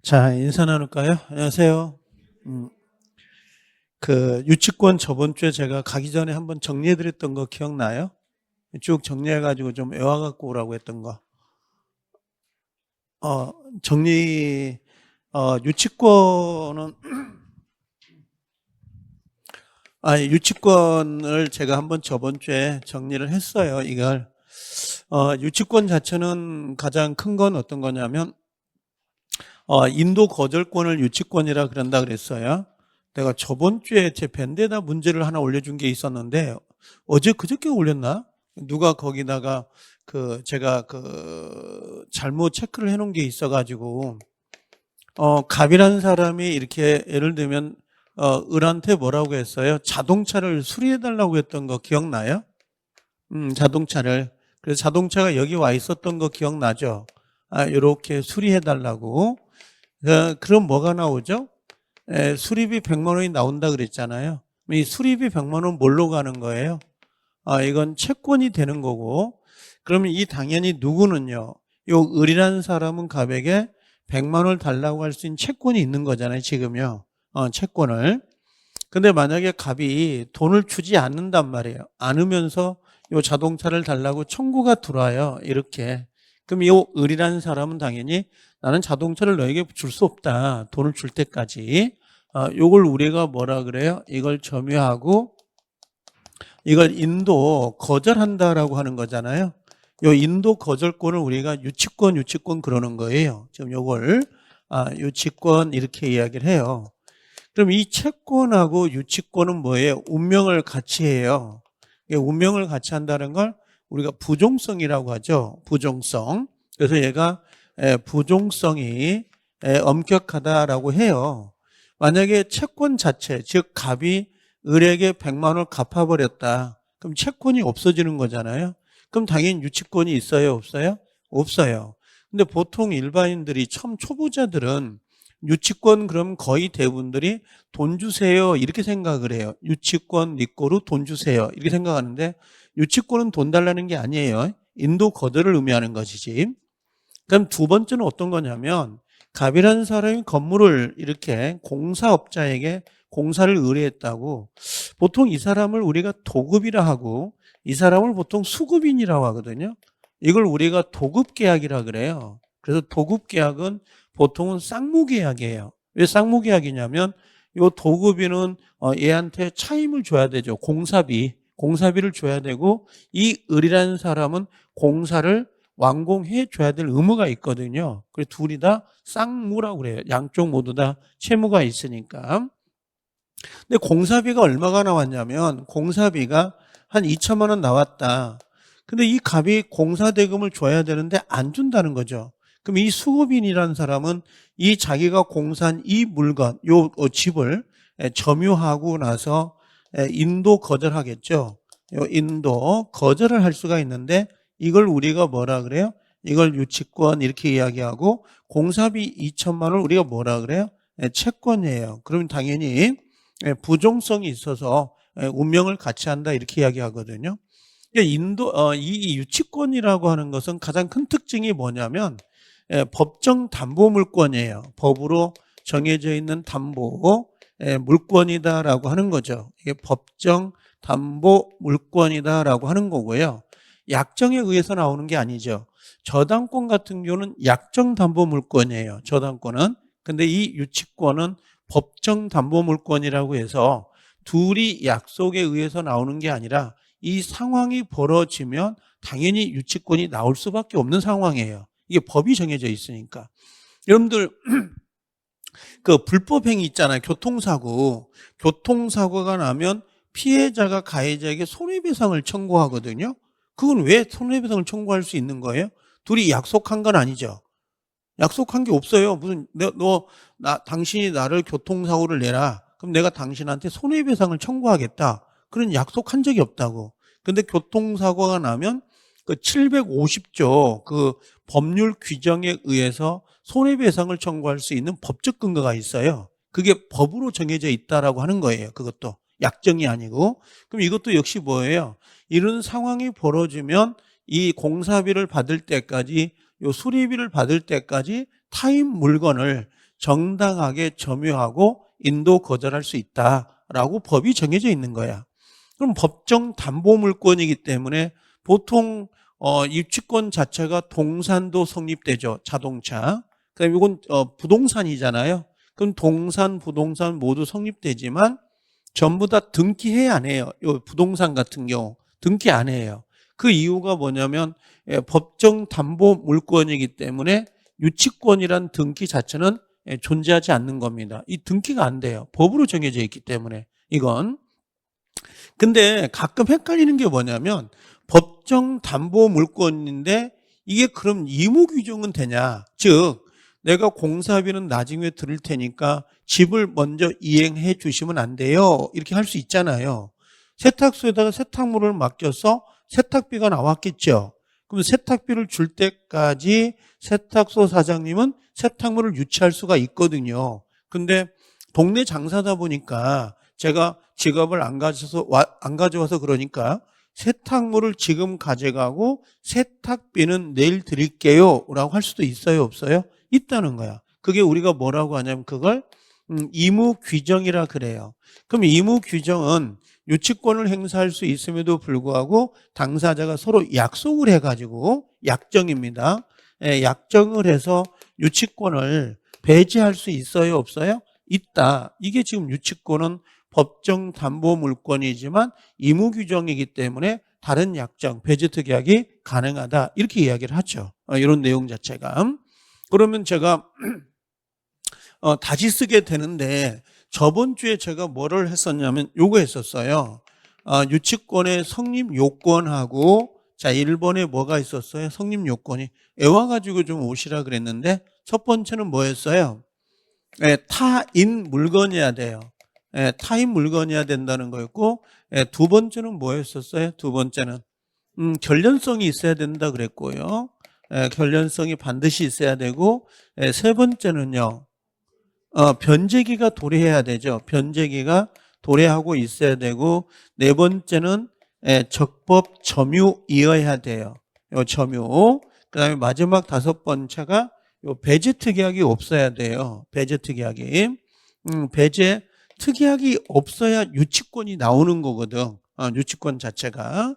자, 인사 나눌까요? 안녕하세요. 음, 유치권 저번 주에 제가 가기 전에 한번 정리해드렸던 거 기억나요? 쭉 정리해가지고 좀 외워갖고 오라고 했던 거. 어, 정리, 유치권은, 유치권을 제가 한번 저번 주에 정리를 했어요, 이걸. 유치권 자체는 가장 큰 건 어떤 거냐면, 인도 거절권을 유치권이라 그런다 그랬어요. 내가 저번 주에 제 밴드에다 문제를 하나 올려준 게 있었는데 어제 그저께 올렸나? 누가 거기다가 제가 잘못 체크를 해놓은 게 있어가지고 갑이라는 사람이 이렇게 예를 들면 을한테 뭐라고 했어요? 자동차를 수리해달라고 했던 거 기억나요? 자동차를. 그래서 자동차가 여기 와 있었던 거 기억나죠? 이렇게 수리해달라고. 그럼 뭐가 나오죠? 수리비 100만 원이 나온다 그랬잖아요. 이 수리비 100만 원 뭘로 가는 거예요? 이건 채권이 되는 거고, 그러면 이 당연히 누구는요, 요 을이라는 사람은 갑에게 100만 원을 달라고 할 수 있는 채권이 있는 거잖아요, 지금요. 채권을. 근데 만약에 갑이 돈을 주지 않는단 말이에요. 않으면서 요 자동차를 달라고 청구가 들어와요. 이렇게. 그럼 이 을이라는 사람은 당연히 나는 자동차를 너에게 줄 수 없다. 돈을 줄 때까지. 요걸 우리가 뭐라 그래요? 이걸 점유하고 이걸 인도 거절한다라고 하는 거잖아요. 요 인도 거절권을 우리가 유치권 그러는 거예요. 지금 요걸 유치권 이렇게 이야기를 해요. 그럼 이 채권하고 유치권은 뭐예요? 운명을 같이 해요. 운명을 같이 한다는 걸 우리가 부종성이라고 하죠. 부종성. 그래서 얘가 부종성이 엄격하다라고 해요. 만약에 채권 자체, 즉 갑이 을에게 100만 원을 갚아버렸다. 그럼 채권이 없어지는 거잖아요. 그럼 당연히 유치권이 있어요? 없어요? 없어요. 근데 보통 일반인들이 처음 초보자들은 유치권 그럼 거의 대부분들이 돈 주세요 이렇게 생각을 해요. 유치권 네 거로 돈 주세요 이렇게 생각하는데 유치권은 돈 달라는 게 아니에요. 인도 거절을 의미하는 것이지. 그럼 두 번째는 어떤 거냐면 갑이라는 사람이 건물을 이렇게 공사업자에게 공사를 의뢰했다고 보통 이 사람을 우리가 도급이라 하고 이 사람을 보통 수급인이라고 하거든요. 이걸 우리가 도급계약이라 그래요. 그래서 도급계약은 보통은 쌍무계약이에요. 왜 쌍무계약이냐면 요 도급인은 얘한테 차임을 줘야 되죠. 공사비를 줘야 되고 이 을이라는 사람은 공사를 완공해 줘야 될 의무가 있거든요. 그래서 둘이 다 쌍무라고 그래요. 양쪽 모두 다 채무가 있으니까. 근데 공사비가 얼마가 나왔냐면 공사비가 한 2천만 원 나왔다. 근데 이 갑이 공사대금을 줘야 되는데 안 준다는 거죠. 그럼 이 수급인이라는 사람은 이 자기가 공사한 이 물건, 요 집을 점유하고 나서 인도 거절하겠죠. 요 인도 거절을 할 수가 있는데 이걸 우리가 뭐라 그래요? 이걸 유치권 이렇게 이야기하고 공사비 2천만 원을 우리가 뭐라 그래요? 채권이에요. 그러면 당연히 부종성이 있어서 운명을 같이 한다 이렇게 이야기하거든요. 그러니까 이 유치권이라고 하는 것은 가장 큰 특징이 뭐냐면 법정 담보 물권이에요. 법으로 정해져 있는 담보 물권이다라고 하는 거죠. 이게 법정 담보 물권이다라고 하는 거고요. 약정에 의해서 나오는 게 아니죠. 저당권 같은 경우는 약정 담보 물권이에요. 저당권은. 근데 이 유치권은 법정 담보 물권이라고 해서 둘이 약속에 의해서 나오는 게 아니라 이 상황이 벌어지면 당연히 유치권이 나올 수밖에 없는 상황이에요. 이게 법이 정해져 있으니까. 여러분들 불법행위 있잖아요. 교통사고가 나면 피해자가 가해자에게 손해배상을 청구하거든요. 그건 왜 손해배상을 청구할 수 있는 거예요? 둘이 약속한 건 아니죠. 약속한 게 없어요. 무슨 당신이 나를 교통사고를 내라. 그럼 내가 당신한테 손해배상을 청구하겠다. 그런 약속한 적이 없다고. 근데 교통사고가 나면 750조 법률 규정에 의해서 손해배상을 청구할 수 있는 법적 근거가 있어요. 그게 법으로 정해져 있다라고 하는 거예요. 그것도 약정이 아니고. 그럼 이것도 역시 뭐예요? 이런 상황이 벌어지면 이 공사비를 받을 때까지 요 수리비를 받을 때까지 타인 물건을 정당하게 점유하고 인도 거절할 수 있다라고 법이 정해져 있는 거야. 그럼 법정 담보물권이기 때문에 보통 입주권 자체가 동산도 성립되죠. 자동차. 그다음에 이건 부동산이잖아요. 그럼 동산, 부동산 모두 성립되지만 전부 다 등기해야 안 해요. 요 부동산 같은 경우 등기 안 해요. 그 이유가 뭐냐면 법정 담보 물권이기 때문에 유치권이란 등기 자체는 존재하지 않는 겁니다. 이 등기가 안 돼요. 법으로 정해져 있기 때문에 이건. 근데 가끔 헷갈리는 게 뭐냐면 법정 담보 물권인데 이게 그럼 의무 규정은 되냐? 즉 내가 공사비는 나중에 드릴 테니까 집을 먼저 이행해 주시면 안 돼요. 이렇게 할 수 있잖아요. 세탁소에다가 세탁물을 맡겨서 세탁비가 나왔겠죠. 그럼 세탁비를 줄 때까지 세탁소 사장님은 세탁물을 유치할 수가 있거든요. 근데 동네 장사다 보니까 제가 지갑을 안 가져와서 그러니까 세탁물을 지금 가져가고 세탁비는 내일 드릴게요 라고 할 수도 있어요, 없어요? 있다는 거야. 그게 우리가 뭐라고 하냐면 그걸 의무 규정이라 그래요. 그럼 의무 규정은 유치권을 행사할 수 있음에도 불구하고 당사자가 서로 약속을 해가지고 약정입니다. 약정을 해서 유치권을 배제할 수 있어요, 없어요? 있다. 이게 지금 유치권은 법정 담보 물권이지만 의무 규정이기 때문에 다른 약정, 배제 특약이 가능하다. 이렇게 이야기를 하죠. 이런 내용 자체가. 그러면 제가 다시 쓰게 되는데 저번 주에 제가 뭐를 했었냐면 요거 했었어요. 유치권의 성립 요건하고 자 1번에 뭐가 있었어요? 성립 요건이 외워가지고 좀 오시라 그랬는데 첫 번째는 뭐였어요? 타인 물건이어야 돼요. 타인 물건이어야 된다는 거였고 두 번째는 뭐였었어요? 두 번째는 결련성이 있어야 된다 그랬고요. 결련성이 반드시 있어야 되고 세 번째는요. 변제기가 도래해야 되죠. 변제기가 도래하고 있어야 되고 네 번째는 적법 점유이어야 돼요. 요 점유. 그다음에 마지막 다섯 번째가 요 배제 특약이 없어야 돼요. 배제 특약이. 배제 특약이 없어야 유치권이 나오는 거거든. 유치권 자체가.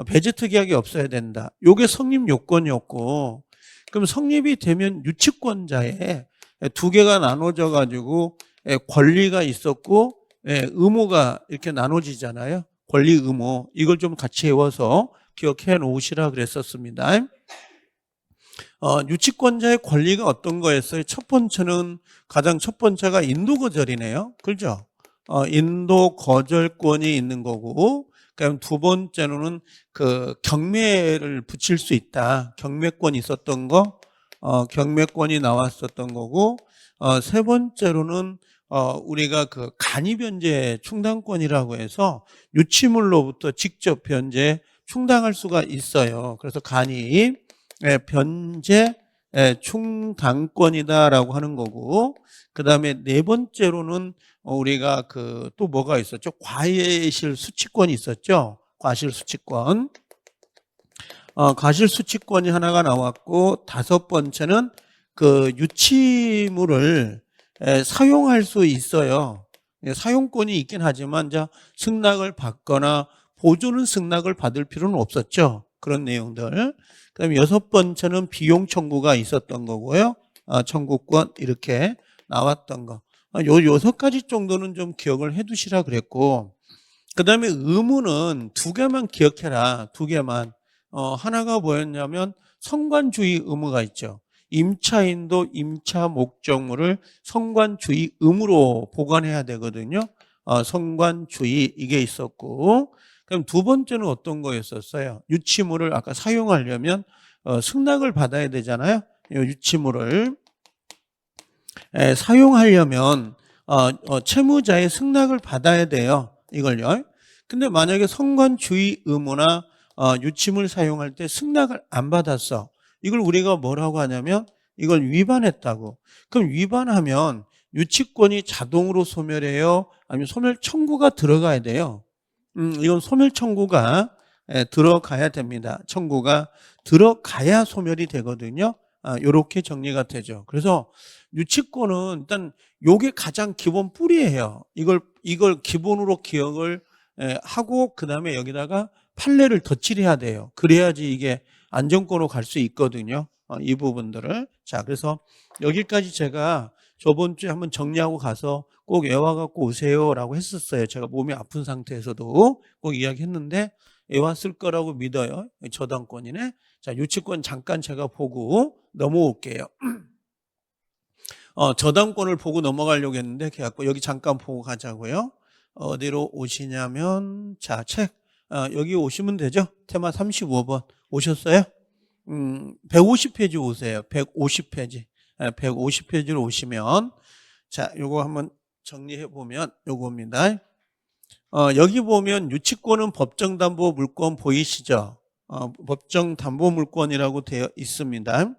배제 특약이 없어야 된다. 요게 성립 요건이었고 그럼 성립이 되면 유치권자에 두 개가 나눠져 가지고 권리가 있었고 의무가 이렇게 나눠지잖아요. 권리 의무 이걸 좀 같이 외워서 기억해 놓으시라 그랬었습니다. 유치권자의 권리가 어떤 거였어요? 첫 번째는 가장 첫 번째가 인도 거절이네요. 그렇죠? 인도 거절권이 있는 거고 그다음 두 번째로는 그 경매를 붙일 수 있다. 경매권이 있었던 거, 경매권이 나왔었던 거고, 세 번째로는 우리가 그 간이 변제 충당권이라고 해서 유치물로부터 직접 변제 충당할 수가 있어요. 그래서 간이 변제 충당권이다라고 하는 거고, 그 다음에 네 번째로는 우리가 그 또 뭐가 있었죠? 과실 수취권이 있었죠. 과실 수취권. 과실 수취권이 하나가 나왔고 다섯 번째는 그 유치물을 사용할 수 있어요. 사용권이 있긴 하지만 승낙을 받거나 보조는 승낙을 받을 필요는 없었죠. 그런 내용들. 그다음에 여섯 번째는 비용 청구가 있었던 거고요. 청구권 이렇게 나왔던 거. 요 여섯 가지 정도는 좀 기억을 해 두시라 그랬고 그다음에 의무는 두 개만 기억해라. 두 개만. 하나가 뭐였냐면 성관주의 의무가 있죠. 임차인도 임차 목적물을 성관주의 의무로 보관해야 되거든요. 성관주의 이게 있었고 그럼 두 번째는 어떤 거였었어요? 유치물을 아까 사용하려면 승낙을 받아야 되잖아요. 유치물을 사용하려면 채무자의 승낙을 받아야 돼요. 이걸요. 근데 만약에 성관주의 의무나 유치물 사용할 때 승낙을 안 받았어. 이걸 우리가 뭐라고 하냐면 이걸 위반했다고. 그럼 위반하면 유치권이 자동으로 소멸해요? 아니면 소멸 청구가 들어가야 돼요? 이건 소멸 청구가 들어가야 됩니다. 청구가 들어가야 소멸이 되거든요. 요렇게 정리가 되죠. 그래서 유치권은 일단 요게 가장 기본 뿌리예요. 이걸 기본으로 기억을 하고 그다음에 여기다가 판례를 덧칠해야 돼요. 그래야지 이게 안정권으로 갈 수 있거든요. 이 부분들을. 자, 그래서 여기까지 제가 저번 주에 한번 정리하고 가서 꼭 외워갖고 오세요라고 했었어요. 제가 몸이 아픈 상태에서도 꼭 이야기했는데 외웠을 거라고 믿어요. 저당권이네. 자, 유치권 잠깐 제가 보고 넘어올게요. 저당권을 보고 넘어가려고 했는데 그래갖고 여기 잠깐 보고 가자고요. 어디로 오시냐면 자, 책 여기 오시면 되죠. 테마 35번 오셨어요? 150페이지 오세요. 150페이지. 150페이지로 오시면 자, 요거 한번 정리해 보면 요겁니다. 여기 보면 유치권은 법정담보물권 보이시죠? 법정담보물권이라고 되어 있습니다.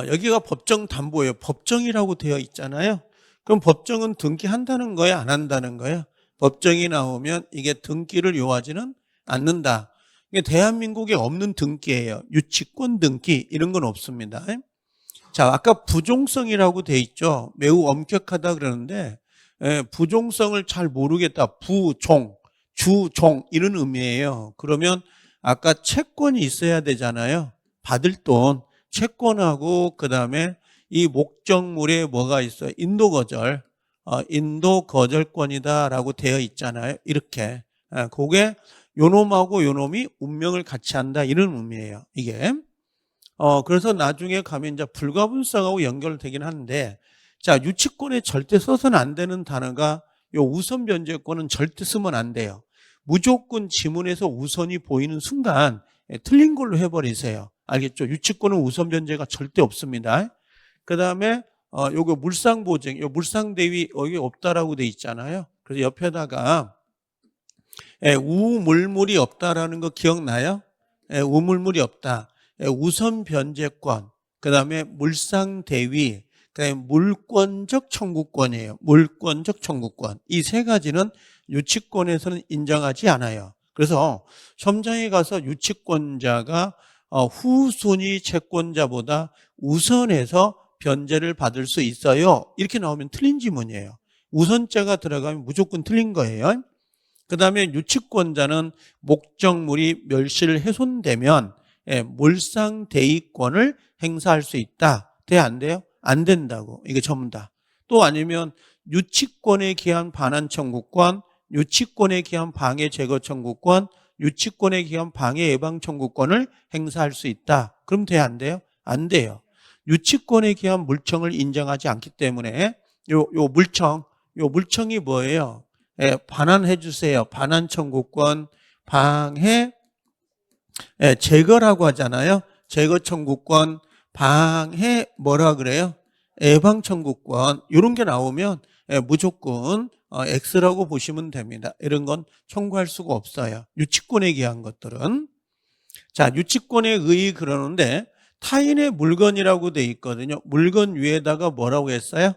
여기가 법정담보예요. 법정이라고 되어 있잖아요. 그럼 법정은 등기한다는 거예요? 안 한다는 거예요? 법정이 나오면 이게 등기를 요하지는 않는다. 이게 대한민국에 없는 등기예요. 유치권 등기 이런 건 없습니다. 자, 아까 부종성이라고 돼 있죠. 매우 엄격하다 그러는데 부종성을 잘 모르겠다. 부종, 주종 이런 의미예요. 그러면 아까 채권이 있어야 되잖아요. 받을 돈, 채권하고 그다음에 이 목적물에 뭐가 있어요? 인도거절, 인도거절권이다라고 되어 있잖아요. 이렇게 그게 요놈하고 요놈이 운명을 같이 한다 이런 의미예요. 이게 그래서 나중에 가면 이제 불가분성하고 연결되긴 하는데 자, 유치권에 절대 써서는 안 되는 단어가 요 우선 변제권은 절대 쓰면 안 돼요. 무조건 지문에서 우선이 보이는 순간 틀린 걸로 해버리세요. 알겠죠? 유치권은 우선 변제가 절대 없습니다. 그 다음에 요거 물상보증, 요 물상대위 여기 없다라고 돼 있잖아요. 그래서 옆에다가 우물물이 없다라는 거 기억나요? 우물물이 없다. 우선 변제권, 그 다음에 물상대위, 그다음에 물권적 청구권이에요. 물권적 청구권. 이 세 가지는 유치권에서는 인정하지 않아요. 그래서 시험장에 가서 유치권자가 후순위 채권자보다 우선해서 변제를 받을 수 있어요. 이렇게 나오면 틀린 지문이에요. 우선자가 들어가면 무조건 틀린 거예요. 그 다음에 유치권자는 목적물이 멸실 훼손되면 물상대위권을 행사할 수 있다. 돼, 안 돼요? 안 된다고. 이게 전부 다. 또 아니면 유치권에 기한 반환 청구권, 유치권에 기한 방해 제거 청구권, 유치권에 기한 방해 예방 청구권을 행사할 수 있다. 그럼 돼, 안 돼요? 안 돼요. 유치권에 기한 물청을 인정하지 않기 때문에 요 물청이 뭐예요? 반환해 주세요. 반환 청구권, 방해 제거라고 하잖아요. 제거 청구권, 방해 뭐라 그래요? 예방 청구권 이런 게 나오면 무조건 X라고 보시면 됩니다. 이런 건 청구할 수가 없어요. 유치권에 기한 것들은. 자, 유치권에 의의 그러는데 타인의 물건이라고 돼 있거든요. 물건 위에다가 뭐라고 했어요?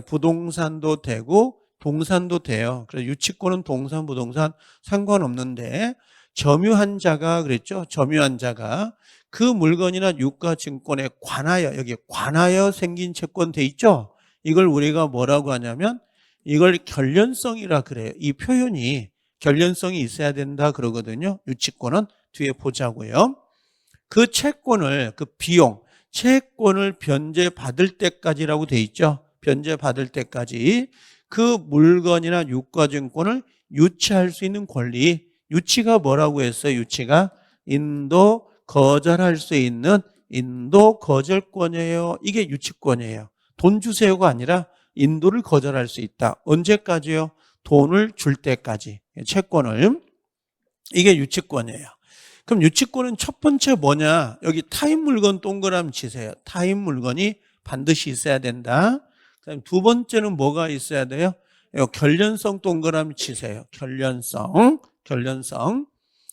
부동산도 되고 동산도 돼요. 그래서 유치권은 동산, 부동산 상관없는데 점유한 자가 그랬죠. 점유한 자가 그 물건이나 유가증권에 관하여 여기 관하여 생긴 채권 돼 있죠. 이걸 우리가 뭐라고 하냐면 이걸 결련성이라 그래요. 이 표현이 결련성이 있어야 된다 그러거든요. 유치권은 뒤에 보자고요. 그 채권을 그 비용 채권을 변제받을 때까지라고 돼 있죠. 변제받을 때까지 그 물건이나 유가증권을 유치할 수 있는 권리 유치가 뭐라고 했어요? 유치가 인도 거절할 수 있는 인도 거절권이에요. 이게 유치권이에요. 돈 주세요가 아니라 인도를 거절할 수 있다. 언제까지요? 돈을 줄 때까지. 채권을. 이게 유치권이에요. 그럼 유치권은 첫 번째 뭐냐? 여기 타인 물건 동그라미 치세요. 타인 물건이 반드시 있어야 된다. 그다음 두 번째는 뭐가 있어야 돼요? 결련성 동그라미 치세요. 결련성.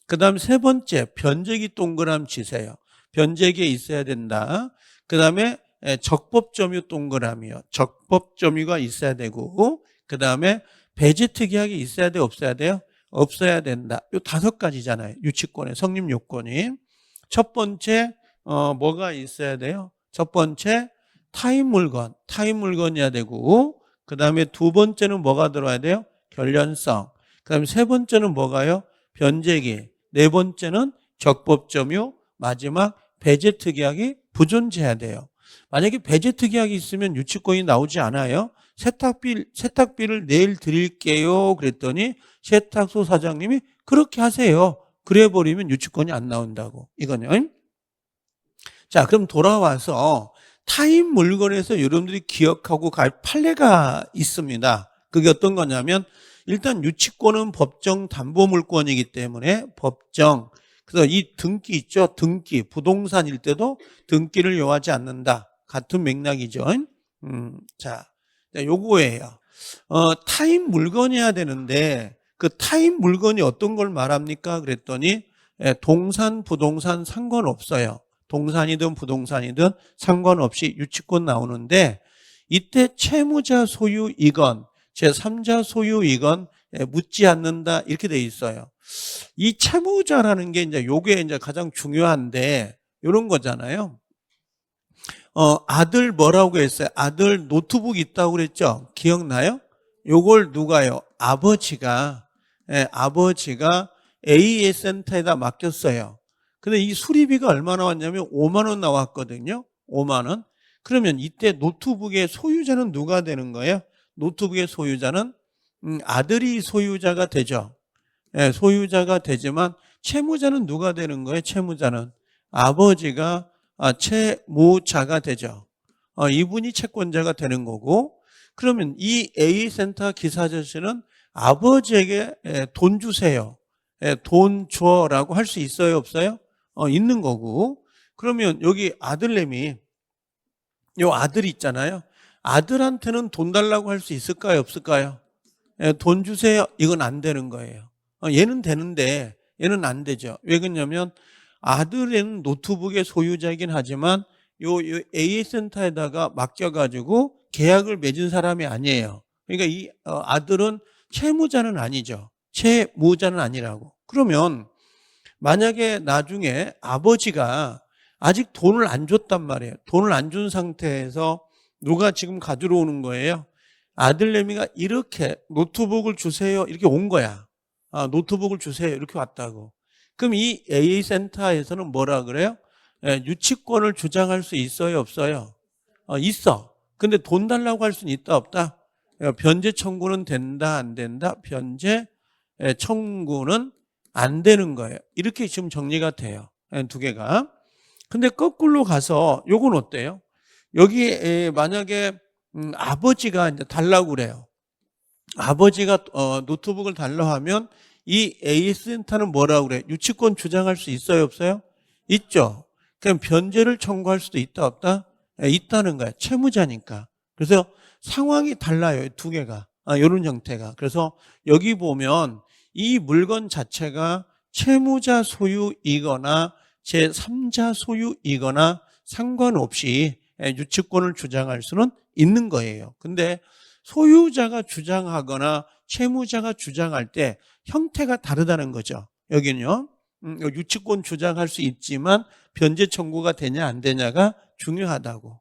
그 다음 세 번째 변제기 동그라미 치세요. 변제기에 있어야 된다. 그 다음에 적법점유 동그라미요. 적법점유가 있어야 되고 그 다음에 배제특이하게 있어야 돼 없어야 돼요? 없어야 된다. 요 5가지잖아요. 유치권의 성립 요건이. 첫 번째 뭐가 있어야 돼요? 첫 번째 타인 물건이어야 되고, 그 다음에 두 번째는 뭐가 들어야 돼요? 결련성. 그 다음에 세 번째는 뭐가요? 변제기. 네 번째는 적법점유. 마지막 배제특약이 부존재해야 돼요. 만약에 배제특약이 있으면 유치권이 나오지 않아요. 세탁비를 내일 드릴게요. 그랬더니 세탁소 사장님이 그렇게 하세요. 그래 버리면 유치권이 안 나온다고. 이거는. 자, 그럼 돌아와서 타인 물건에서 여러분들이 기억하고 갈 판례가 있습니다. 그게 어떤 거냐면 일단 유치권은 법정 담보물권이기 때문에 법정, 그래서 이 등기 있죠. 등기, 부동산일 때도 등기를 요하지 않는다. 같은 맥락이죠. 자, 요거예요. 타인 물건이어야 되는데 그 타인 물건이 어떤 걸 말합니까? 그랬더니 동산, 부동산 상관없어요. 동산이든 부동산이든 상관없이 유치권 나오는데 이때 채무자 소유이건 제3자 소유이건 묻지 않는다 이렇게 돼 있어요. 이 채무자라는 게 이제 요게 이제 가장 중요한데 이런 거잖아요. 아들 뭐라고 했어요? 아들 노트북 있다고 그랬죠? 기억나요? 요걸 누가요? 아버지가 AS 센터에다 맡겼어요. 근데 이 수리비가 얼마 나왔냐면 5만 원 나왔거든요. 5만 원. 그러면 이때 노트북의 소유자는 누가 되는 거예요? 노트북의 소유자는 아들이 소유자가 되죠. 소유자가 되지만 채무자는 누가 되는 거예요? 채무자는 아버지가 채무자가 되죠. 이분이 채권자가 되는 거고, 그러면 이 A센터 기사 아저씨는 아버지에게 돈 주세요. 돈 줘라고 할 수 있어요? 없어요? 있는 거고. 그러면 여기 아들내미, 요 아들 있잖아요. 아들한테는 돈 달라고 할 수 있을까요? 없을까요? 돈 주세요. 이건 안 되는 거예요. 얘는 되는데 얘는 안 되죠. 왜 그러냐면 아들은 노트북의 소유자이긴 하지만 요 A센터에다가 맡겨가지고 계약을 맺은 사람이 아니에요. 그러니까 이 아들은 채무자는 아니죠. 채무자는 아니라고. 그러면 만약에 나중에 아버지가 아직 돈을 안 줬단 말이에요. 돈을 안 준 상태에서 누가 지금 가지러 오는 거예요? 아들내미가 이렇게 노트북을 주세요 이렇게 온 거야. 노트북을 주세요 이렇게 왔다고. 그럼 이 A센터에서는 뭐라 그래요? 유치권을 주장할 수 있어요 없어요? 있어. 근데 돈 달라고 할 수는 있다 없다? 변제 청구는 된다 안 된다? 변제 청구는 안 되는 거예요. 이렇게 지금 정리가 돼요. 두 개가. 근데 거꾸로 가서 요건 어때요? 여기 만약에 아버지가 이제 달라고 그래요. 아버지가 노트북을 달라 하면 이 A센터는 뭐라고 그래? 유치권 주장할 수 있어요 없어요? 있죠. 그럼 변제를 청구할 수도 있다 없다? 있다는 거야. 채무자니까. 그래서 상황이 달라요. 두 개가. 이런 형태가. 그래서 여기 보면 이 물건 자체가 채무자 소유이거나 제3자 소유이거나 상관없이 유치권을 주장할 수는 있는 거예요. 근데 소유자가 주장하거나 채무자가 주장할 때 형태가 다르다는 거죠. 여기는요. 유치권 주장할 수 있지만 변제 청구가 되냐 안 되냐가 중요하다고.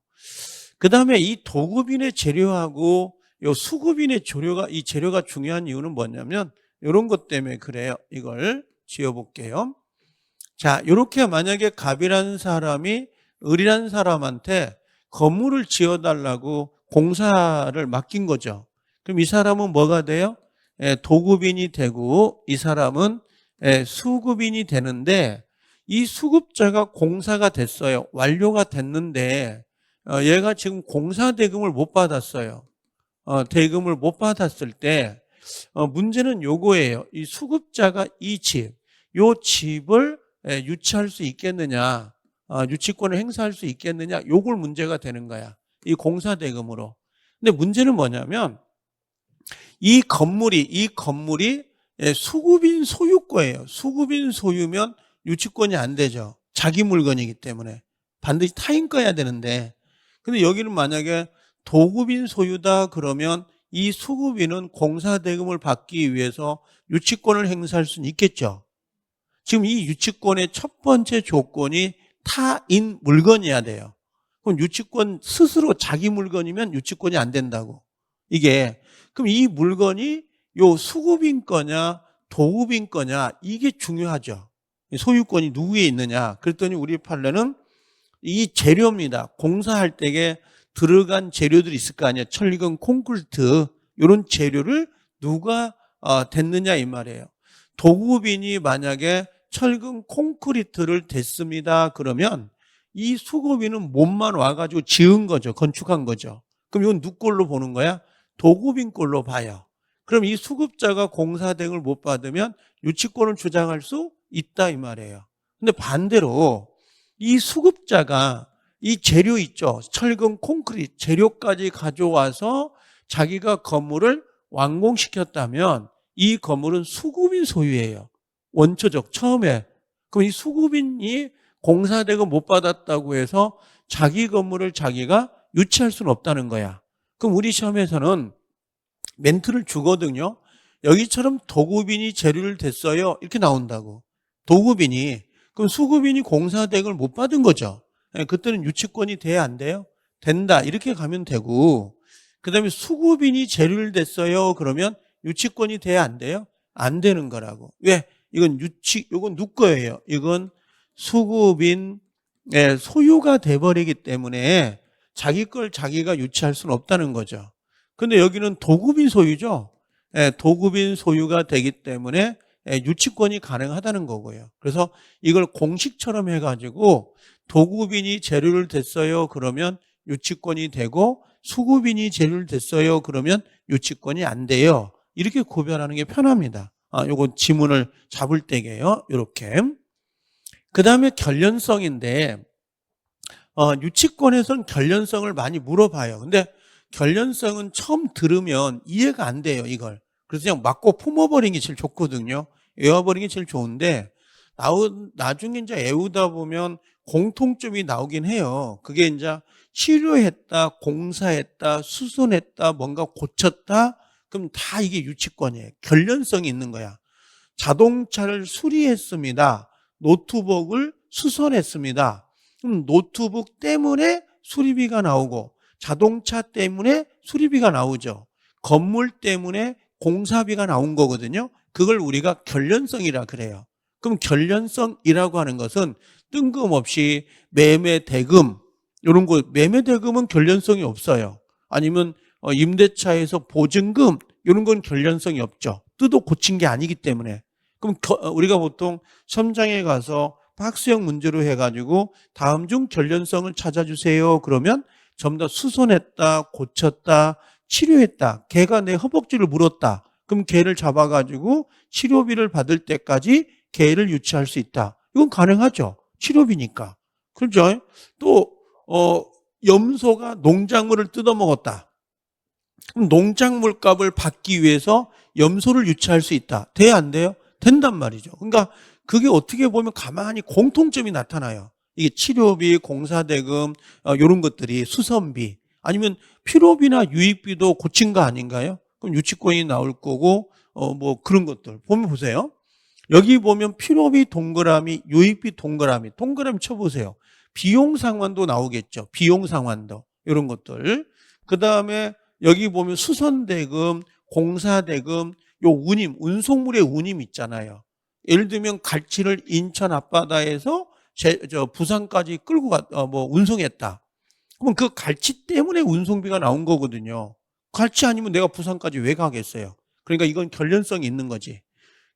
그 다음에 이 도급인의 재료하고 요 수급인의 이 재료가 중요한 이유는 뭐냐면 이런 것 때문에 그래요. 이걸 지어볼게요. 자, 이렇게 만약에 갑이라는 사람이 을이라는 사람한테 건물을 지어달라고 공사를 맡긴 거죠. 그럼 이 사람은 뭐가 돼요? 도급인이 되고 이 사람은 수급인이 되는데 이 수급자가 공사가 됐어요. 완료가 됐는데 얘가 지금 공사 대금을 못 받았어요. 대금을 못 받았을 때 문제는 요거예요. 이 수급자가 이 요 집을 유치할 수 있겠느냐, 유치권을 행사할 수 있겠느냐, 요걸 문제가 되는 거야. 이 공사 대금으로. 근데 문제는 뭐냐면 이 건물이 수급인 소유 거예요. 수급인 소유면 유치권이 안 되죠. 자기 물건이기 때문에 반드시 타인 거야 되는데, 근데 여기는 만약에 도급인 소유다 그러면 이 수급인은 공사 대금을 받기 위해서 유치권을 행사할 수는 있겠죠. 지금 이 유치권의 첫 번째 조건이 타인 물건이어야 돼요. 그럼 유치권 스스로 자기 물건이면 유치권이 안 된다고. 이게 그럼 이 물건이 요 수급인 거냐 도급인 거냐 이게 중요하죠. 소유권이 누구에 있느냐. 그랬더니 우리 판례는 이 재료입니다. 공사할 때에 들어간 재료들이 있을 거 아니에요. 철근, 콘크리트 이런 재료를 누가 댔느냐 이 말이에요. 도급인이 만약에 철근, 콘크리트를 댔습니다. 그러면 이 수급인은 몸만 와가지고 지은 거죠. 건축한 거죠. 그럼 이건 누구 걸로 보는 거야? 도급인 걸로 봐요. 그럼 이 수급자가 공사 대행을 못 받으면 유치권을 주장할 수 있다 이 말이에요. 근데 반대로 이 수급자가 이 재료 있죠. 철근, 콘크리트 재료까지 가져와서 자기가 건물을 완공시켰다면 이 건물은 수급인 소유예요. 원초적 처음에. 그럼 이 수급인이 공사대금 못 받았다고 해서 자기 건물을 자기가 유치할 수는 없다는 거야. 그럼 우리 시험에서는 멘트를 주거든요. 여기처럼 도급인이 재료를 댔어요. 이렇게 나온다고. 도급인이. 그럼 수급인이 공사대금을 못 받은 거죠. 그때는 유치권이 돼야 안 돼요? 된다. 이렇게 가면 되고. 그 다음에 수급인이 재료를 댔어요. 그러면 유치권이 돼야 안 돼요? 안 되는 거라고. 왜? 이건 이건 누구 거예요? 이건 수급인 소유가 돼버리기 때문에 자기 걸 자기가 유치할 수는 없다는 거죠. 근데 여기는 도급인 소유죠. 도급인 소유가 되기 때문에 유치권이 가능하다는 거고요. 그래서 이걸 공식처럼 해가지고 도급인이 재료를 댔어요. 그러면 유치권이 되고 수급인이 재료를 댔어요. 그러면 유치권이 안 돼요. 이렇게 구별하는 게 편합니다. 요거 지문을 잡을 때게요. 이렇게. 그 다음에 결련성인데 유치권에서는 결련성을 많이 물어봐요. 근데 결련성은 처음 들으면 이해가 안 돼요, 이걸. 그래서 그냥 맞고 품어버리는 게 제일 좋거든요. 외워버리는 게 제일 좋은데 나중에 이제 외우다 보면 공통점이 나오긴 해요. 그게 이제 치료했다, 공사했다, 수선했다, 뭔가 고쳤다. 그럼 다 이게 유치권이에요. 결련성이 있는 거야. 자동차를 수리했습니다. 노트북을 수선했습니다. 그럼 노트북 때문에 수리비가 나오고 자동차 때문에 수리비가 나오죠. 건물 때문에 공사비가 나온 거거든요. 그걸 우리가 결련성이라 그래요. 그럼 결련성이라고 하는 것은 뜬금없이 매매대금 이런 거 매매대금은 결련성이 없어요. 아니면 임대차에서 보증금 이런 건 결련성이 없죠. 뜯어 고친 게 아니기 때문에. 그럼 우리가 보통 시험장에 가서 박스형 문제로 해가지고 다음 중 결련성을 찾아주세요. 그러면 전부 다 수선했다, 고쳤다, 치료했다. 걔가 내 허벅지를 물었다. 그럼 걔를 잡아가지고 치료비를 받을 때까지 걔를 유치할 수 있다. 이건 가능하죠. 치료비니까. 그렇죠? 또 염소가 농작물을 뜯어먹었다. 그럼 농작물 값을 받기 위해서 염소를 유치할 수 있다. 돼야 안 돼요? 된단 말이죠. 그러니까 그게 어떻게 보면 가만히 공통점이 나타나요. 이게 치료비, 공사대금 이런 것들이 수선비 아니면 필요비나 유익비도 고친 거 아닌가요? 그럼 유치권이 나올 거고 뭐 그런 것들 보면 보세요. 여기 보면 필요비 동그라미, 유익비 동그라미 쳐보세요. 비용 상환도 나오겠죠. 비용 상환도 이런 것들. 그 다음에 여기 보면 수선대금, 공사대금, 요 운임, 운송물의 운임 있잖아요. 예를 들면 갈치를 인천 앞바다에서 부산까지 끌고 운송했다. 그러면 그 갈치 때문에 운송비가 나온 거거든요. 갈치 아니면 내가 부산까지 왜 가겠어요? 그러니까 이건 결련성이 있는 거지.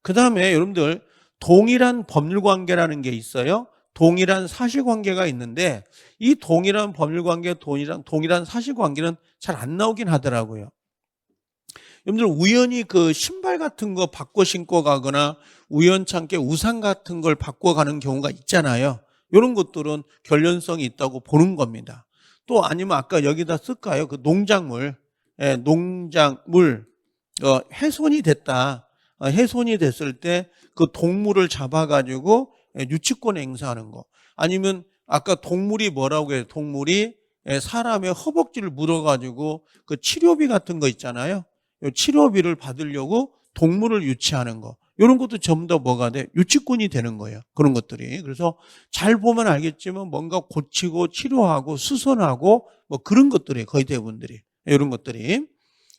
그 다음에 여러분들 동일한 법률관계라는 게 있어요. 동일한 사실관계가 있는데 이 동일한 법률관계, 동일한 사실관계는 잘 안 나오긴 하더라고요. 여러분들 우연히 그 신발 같은 거 바꿔 신고 가거나 우연찮게 우산 같은 걸 바꿔 가는 경우가 있잖아요. 이런 것들은 결련성이 있다고 보는 겁니다. 또 아니면 아까 여기다 쓸까요? 그 농작물 훼손이 됐다. 훼손이 됐을 때 그 동물을 잡아가지고 유치권 행사하는 거. 아니면 아까 동물이 뭐라고 해요? 동물이 사람의 허벅지를 물어가지고 그 치료비 같은 거 있잖아요. 치료비를 받으려고 동물을 유치하는 거. 이런 것도 전부 다 뭐가 돼? 유치권이 되는 거예요. 그런 것들이. 그래서 잘 보면 알겠지만 뭔가 고치고 치료하고 수선하고 뭐 그런 것들이 거의 대부분들이. 이런 것들이.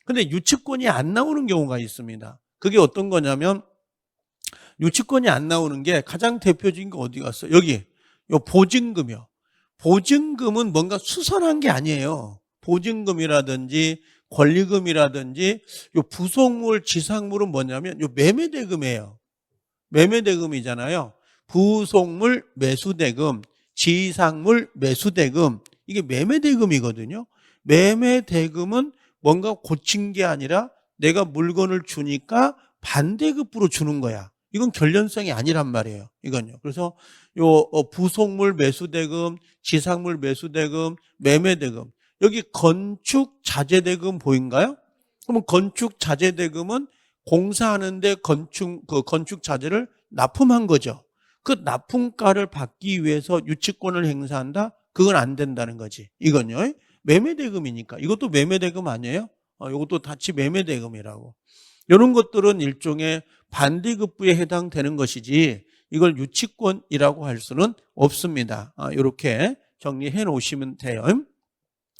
근데 유치권이 안 나오는 경우가 있습니다. 그게 어떤 거냐면 유치권이 안 나오는 게 가장 대표적인 게 어디 갔어? 여기. 요 보증금이요. 보증금은 뭔가 수선한 게 아니에요. 보증금이라든지 권리금이라든지 요 부속물, 지상물은 뭐냐면 요 매매대금이에요. 매매대금이잖아요. 부속물 매수대금, 지상물 매수대금. 이게 매매대금이거든요. 매매대금은 뭔가 고친 게 아니라 내가 물건을 주니까 반대급부로 주는 거야. 이건 결련성이 아니란 말이에요. 이건요. 그래서 요 부속물 매수대금, 지상물 매수대금, 매매대금. 여기 건축자재대금 보인가요? 그러면 건축자재대금은 공사하는데 건축자재를 납품한 거죠. 그 납품가를 받기 위해서 유치권을 행사한다? 그건 안 된다는 거지. 이건요. 매매대금이니까. 이것도 매매대금 아니에요? 이것도 같이 매매대금이라고. 이런 것들은 일종의 반대급부에 해당되는 것이지 이걸 유치권이라고 할 수는 없습니다. 이렇게 정리해 놓으시면 돼요.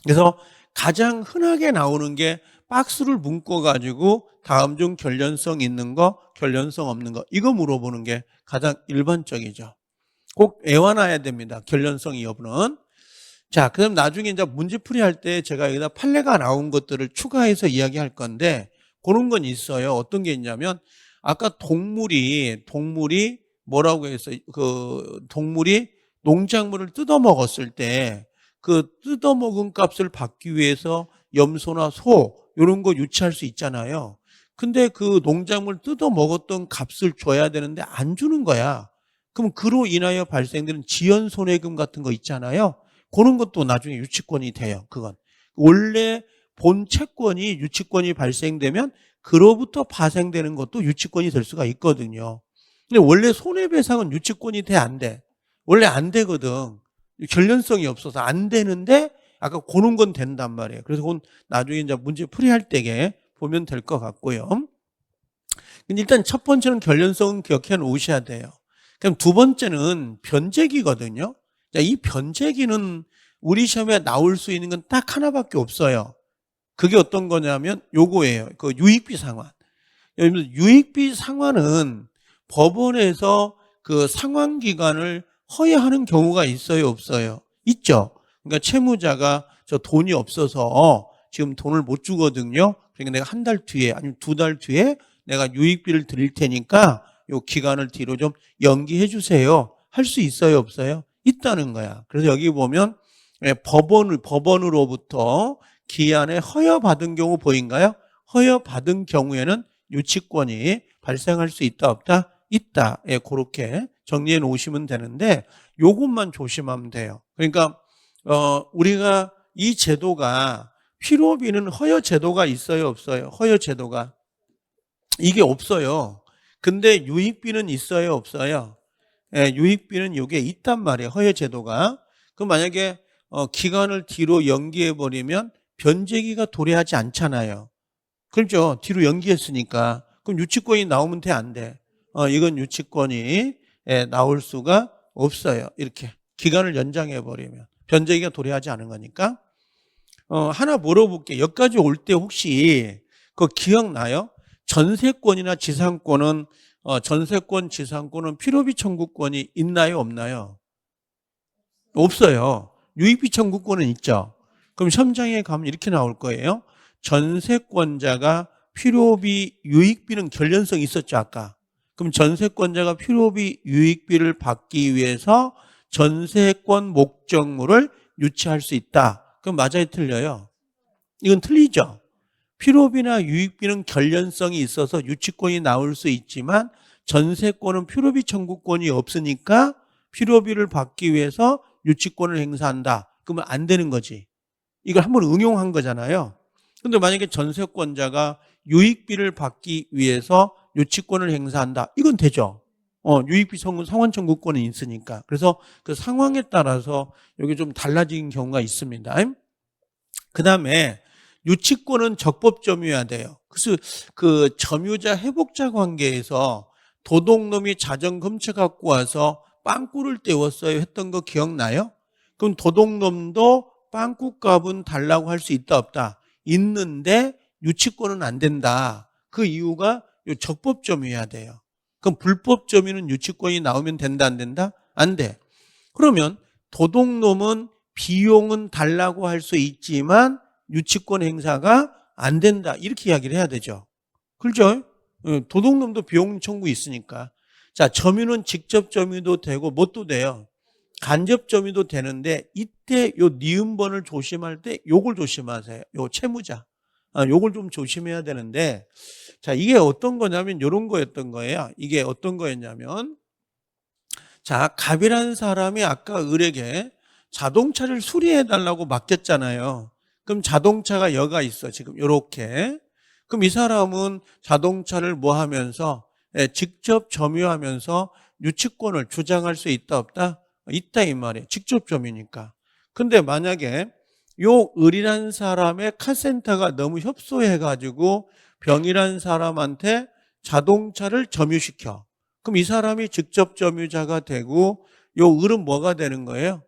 그래서 가장 흔하게 나오는 게 박스를 묶어가지고 다음 중 결련성 있는 거, 결련성 없는 거 이거 물어보는 게 가장 일반적이죠. 꼭 외워놔야 됩니다. 결련성 여부는. 자, 그럼 나중에 이제 문제풀이 할 때 제가 여기다 판례가 나온 것들을 추가해서 이야기할 건데 그런 건 있어요. 어떤 게 있냐면 아까 동물이 뭐라고 해서 동물이 농작물을 뜯어먹었을 때 그 뜯어먹은 값을 받기 위해서 염소나 소 이런 거 유치할 수 있잖아요. 근데 그 농작물 뜯어먹었던 값을 줘야 되는데 안 주는 거야. 그럼 그로 인하여 발생되는 지연손해금 같은 거 있잖아요. 그런 것도 나중에 유치권이 돼요. 그건 원래 본 채권이 유치권이 발생되면 그로부터 파생되는 것도 유치권이 될 수가 있거든요. 근데 원래 손해배상은 유치권이 돼, 안 돼? 원래 안 되거든. 결련성이 없어서 안 되는데 아까 그런 건 된단 말이에요. 그래서 그건 나중에 이제 문제 풀이할 때에 보면 될 것 같고요. 근데 일단 첫 번째는 결련성은 기억해 놓으셔야 돼요. 그럼 두 번째는 변제기거든요. 자, 이 변제기는 우리 시험에 나올 수 있는 건 딱 하나밖에 없어요. 그게 어떤 거냐면 요거예요. 그 유익비 상환. 여러분 유익비 상환은 법원에서 그 상환 기간을 허용하는 경우가 있어요, 없어요? 있죠. 그러니까 채무자가 저 돈이 없어서 지금 돈을 못 주거든요. 그러니까 내가 한 달 뒤에 아니면 두 달 뒤에 내가 유익비를 드릴 테니까 요 기간을 뒤로 좀 연기해 주세요. 할 수 있어요, 없어요? 있다는 거야. 그래서 여기 보면 법원으로부터 기한에 허여받은 경우 보인가요? 허여받은 경우에는 유치권이 발생할 수 있다, 없다? 있다. 예, 그렇게 정리해 놓으시면 되는데 요것만 조심하면 돼요. 그러니까 우리가 이 제도가 필요비는 허여 제도가 있어요, 없어요? 허여 제도가 이게 없어요. 근데 유익비는 있어요, 없어요? 예, 유익비는 이게 있단 말이에요. 허여 제도가. 그럼 만약에 기간을 뒤로 연기해 버리면 변제기가 도래하지 않잖아요. 그렇죠. 뒤로 연기했으니까. 그럼 유치권이 나오면 돼, 안 돼? 이건 유치권이 나올 수가 없어요. 이렇게 기간을 연장해 버리면 변제기가 도래하지 않은 거니까. 하나 물어볼게요. 여기까지 올 때 혹시 그거 기억나요? 전세권이나 지상권은 전세권, 지상권은 필요비 청구권이 있나요, 없나요? 없어요. 유익비 청구권은 있죠. 그럼 시험장에 가면 이렇게 나올 거예요. 전세권자가 필요비, 유익비는 결련성이 있었죠, 아까. 그럼 전세권자가 필요비, 유익비를 받기 위해서 전세권 목적물을 유치할 수 있다. 그럼 맞아요, 틀려요? 이건 틀리죠. 필요비나 유익비는 결련성이 있어서 유치권이 나올 수 있지만 전세권은 필요비 청구권이 없으니까 필요비를 받기 위해서 유치권을 행사한다. 그러면 안 되는 거지. 이걸 한번 응용한 거잖아요. 근데 만약에 전세권자가 유익비를 받기 위해서 유치권을 행사한다. 이건 되죠. 유익비 상환 청구권이 있으니까. 그래서 그 상황에 따라서 여기 좀 달라진 경우가 있습니다. 그 다음에 유치권은 적법점유여야 돼요. 그래서 그 점유자 회복자 관계에서 도둑놈이 자전거 훔쳐갖고 와서 빵꾸를 때웠어요 했던 거 기억나요? 그럼 도둑놈도 빵꾸 값은 달라고 할 수 있다 없다? 있는데 유치권은 안 된다. 그 이유가 요 적법 점유해야 돼요. 그럼 불법 점유는 유치권이 나오면 된다 안 된다? 안 돼. 그러면 도둑놈은 비용은 달라고 할 수 있지만 유치권 행사가 안 된다. 이렇게 이야기를 해야 되죠. 그렇죠? 도둑놈도 비용 청구 있으니까. 자, 점유는 직접 점유도 되고 뭣도 돼요. 간접 점유도 되는데 이때 요 니은번을 조심할 때 요걸 조심하세요. 요 채무자. 요걸 좀 조심해야 되는데 자, 이게 어떤 거냐면 요런 거였던 거예요. 이게 어떤 거였냐면 자, 갑이라는 사람이 아까 을에게 자동차를 수리해 달라고 맡겼잖아요. 그럼 자동차가 여가 있어. 지금 요렇게. 그럼 이 사람은 자동차를 뭐 하면서 직접 점유하면서 유치권을 주장할 수 있다 없다? 있다 이 말이에요. 직접 점유니까. 근데 만약에 요 을이라는 사람의 카센터가 너무 협소해가지고 병이라는 사람한테 자동차를 점유시켜. 그럼 이 사람이 직접 점유자가 되고 요 을은 뭐가 되는 거예요?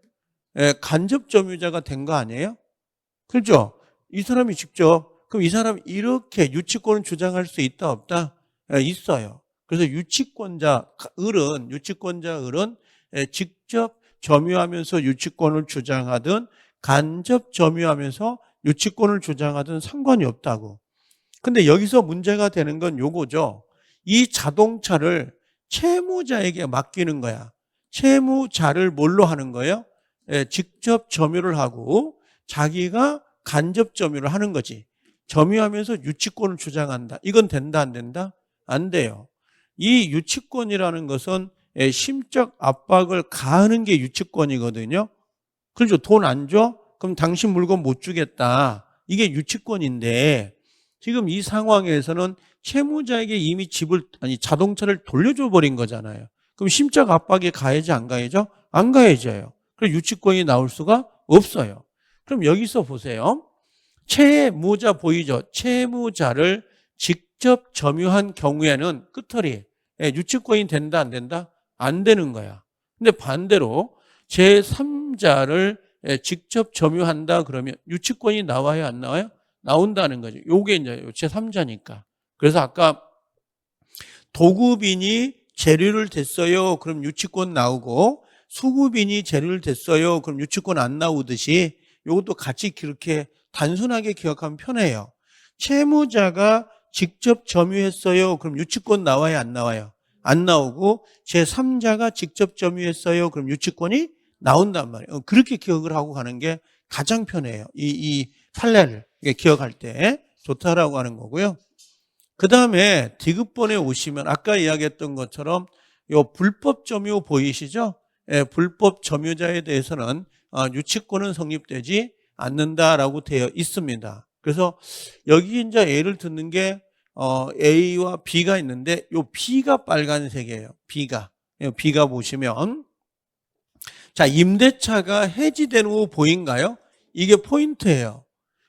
간접 점유자가 된 거 아니에요? 그렇죠? 이 사람이 직접. 그럼 이 사람이 이렇게 유치권을 주장할 수 있다 없다? 있어요. 그래서 유치권자 을은 직접 점유하면서 유치권을 주장하든 간접 점유하면서 유치권을 주장하든 상관이 없다고. 근데 여기서 문제가 되는 건 요거죠. 이 자동차를 채무자에게 맡기는 거야. 채무자를 뭘로 하는 거예요? 직접 점유를 하고 자기가 간접 점유를 하는 거지. 점유하면서 유치권을 주장한다. 이건 된다 안 된다? 안 돼요. 이 유치권이라는 것은 심적 압박을 가하는 게 유치권이거든요. 그렇죠. 돈 안 줘? 그럼 당신 물건 못 주겠다. 이게 유치권인데 지금 이 상황에서는 채무자에게 이미 자동차를 돌려줘 버린 거잖아요. 그럼 심적 압박이 가해져 안 가해져? 안 가해져요. 그럼 유치권이 나올 수가 없어요. 그럼 여기서 보세요. 채무자 보이죠? 채무자를 직접 점유한 경우에는 끝털이 유치권이 된다 안 된다? 안 되는 거야. 근데 반대로 제3자를 직접 점유한다 그러면 유치권이 나와요 안 나와요? 나온다는 거죠. 요게 이제 제3자니까. 그래서 아까 도급인이 재료를 댔어요. 그럼 유치권 나오고 수급인이 재료를 댔어요. 그럼 유치권 안 나오듯이 이것도 같이 그렇게 단순하게 기억하면 편해요. 채무자가 직접 점유했어요. 그럼 유치권 나와요 안 나와요? 안 나오고 제3자가 직접 점유했어요. 그럼 유치권이 나온단 말이에요. 그렇게 기억을 하고 가는 게 가장 편해요. 이 판례를 기억할 때 좋다라고 하는 거고요. 그 다음에 디귿번에 오시면 아까 이야기했던 것처럼 요 불법 점유 보이시죠? 불법 점유자에 대해서는 유치권은 성립되지 않는다라고 되어 있습니다. 그래서 여기 이제 예를 듣는 게 A와 B가 있는데 요 B가 빨간색이에요. B가 보시면 자, 임대차가 해지된 후 보인가요? 이게 포인트예요.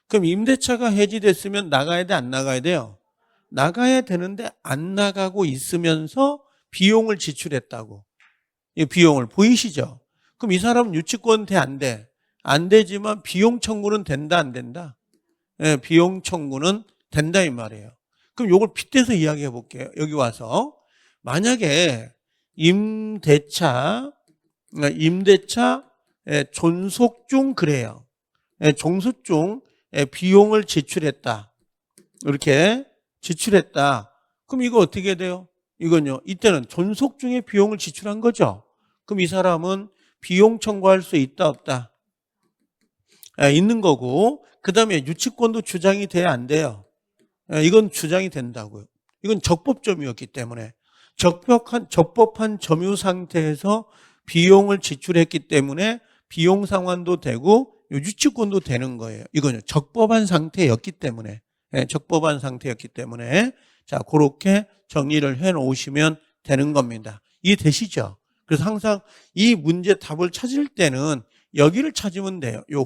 그럼 임대차가 해지됐으면 나가야 돼, 안 나가야 돼요? 나가야 되는데 안 나가고 있으면서 비용을 지출했다고. 이 비용을 보이시죠? 그럼 이 사람은 유치권 돼, 안 돼? 안 되지만 비용 청구는 된다, 안 된다? 비용 청구는 된다 이 말이에요. 그럼 이걸 빗대서 이야기해 볼게요. 여기 와서 만약에 임대차 존속 중 그래요. 존속 중 비용을 지출했다. 이렇게 지출했다. 그럼 이거 어떻게 돼요? 이건요. 이때는 존속 중에 비용을 지출한 거죠. 그럼 이 사람은 비용 청구할 수 있다 없다? 있는 거고 그 다음에 유치권도 주장이 돼야 안 돼요. 이건 주장이 된다고요. 이건 적법 점유였기 때문에 적법한 점유 상태에서 비용을 지출했기 때문에 비용 상환도 되고 유치권도 되는 거예요. 이거는 적법한 상태였기 때문에 자 그렇게 정리를 해 놓으시면 되는 겁니다. 이해되시죠? 그래서 항상 이 문제 답을 찾을 때는 여기를 찾으면 돼요. 요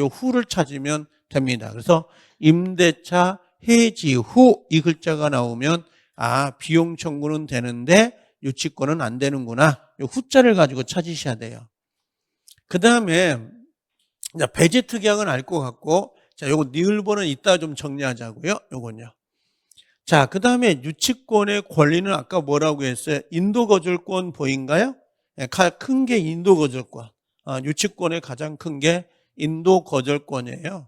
후를 찾으면 됩니다. 그래서 임대차 해지 후 이 글자가 나오면 비용 청구는 되는데 유치권은 안 되는구나. 이 후자를 가지고 찾으셔야 돼요. 그 다음에 배제 특약은 알 것 같고, 자, 요거 니을보는 이따 좀 정리하자고요. 요건요. 자, 그 다음에 유치권의 권리는 아까 뭐라고 했어요? 인도거절권 보인가요? 큰 게 인도거절권. 유치권의 가장 큰 게 인도거절권이에요.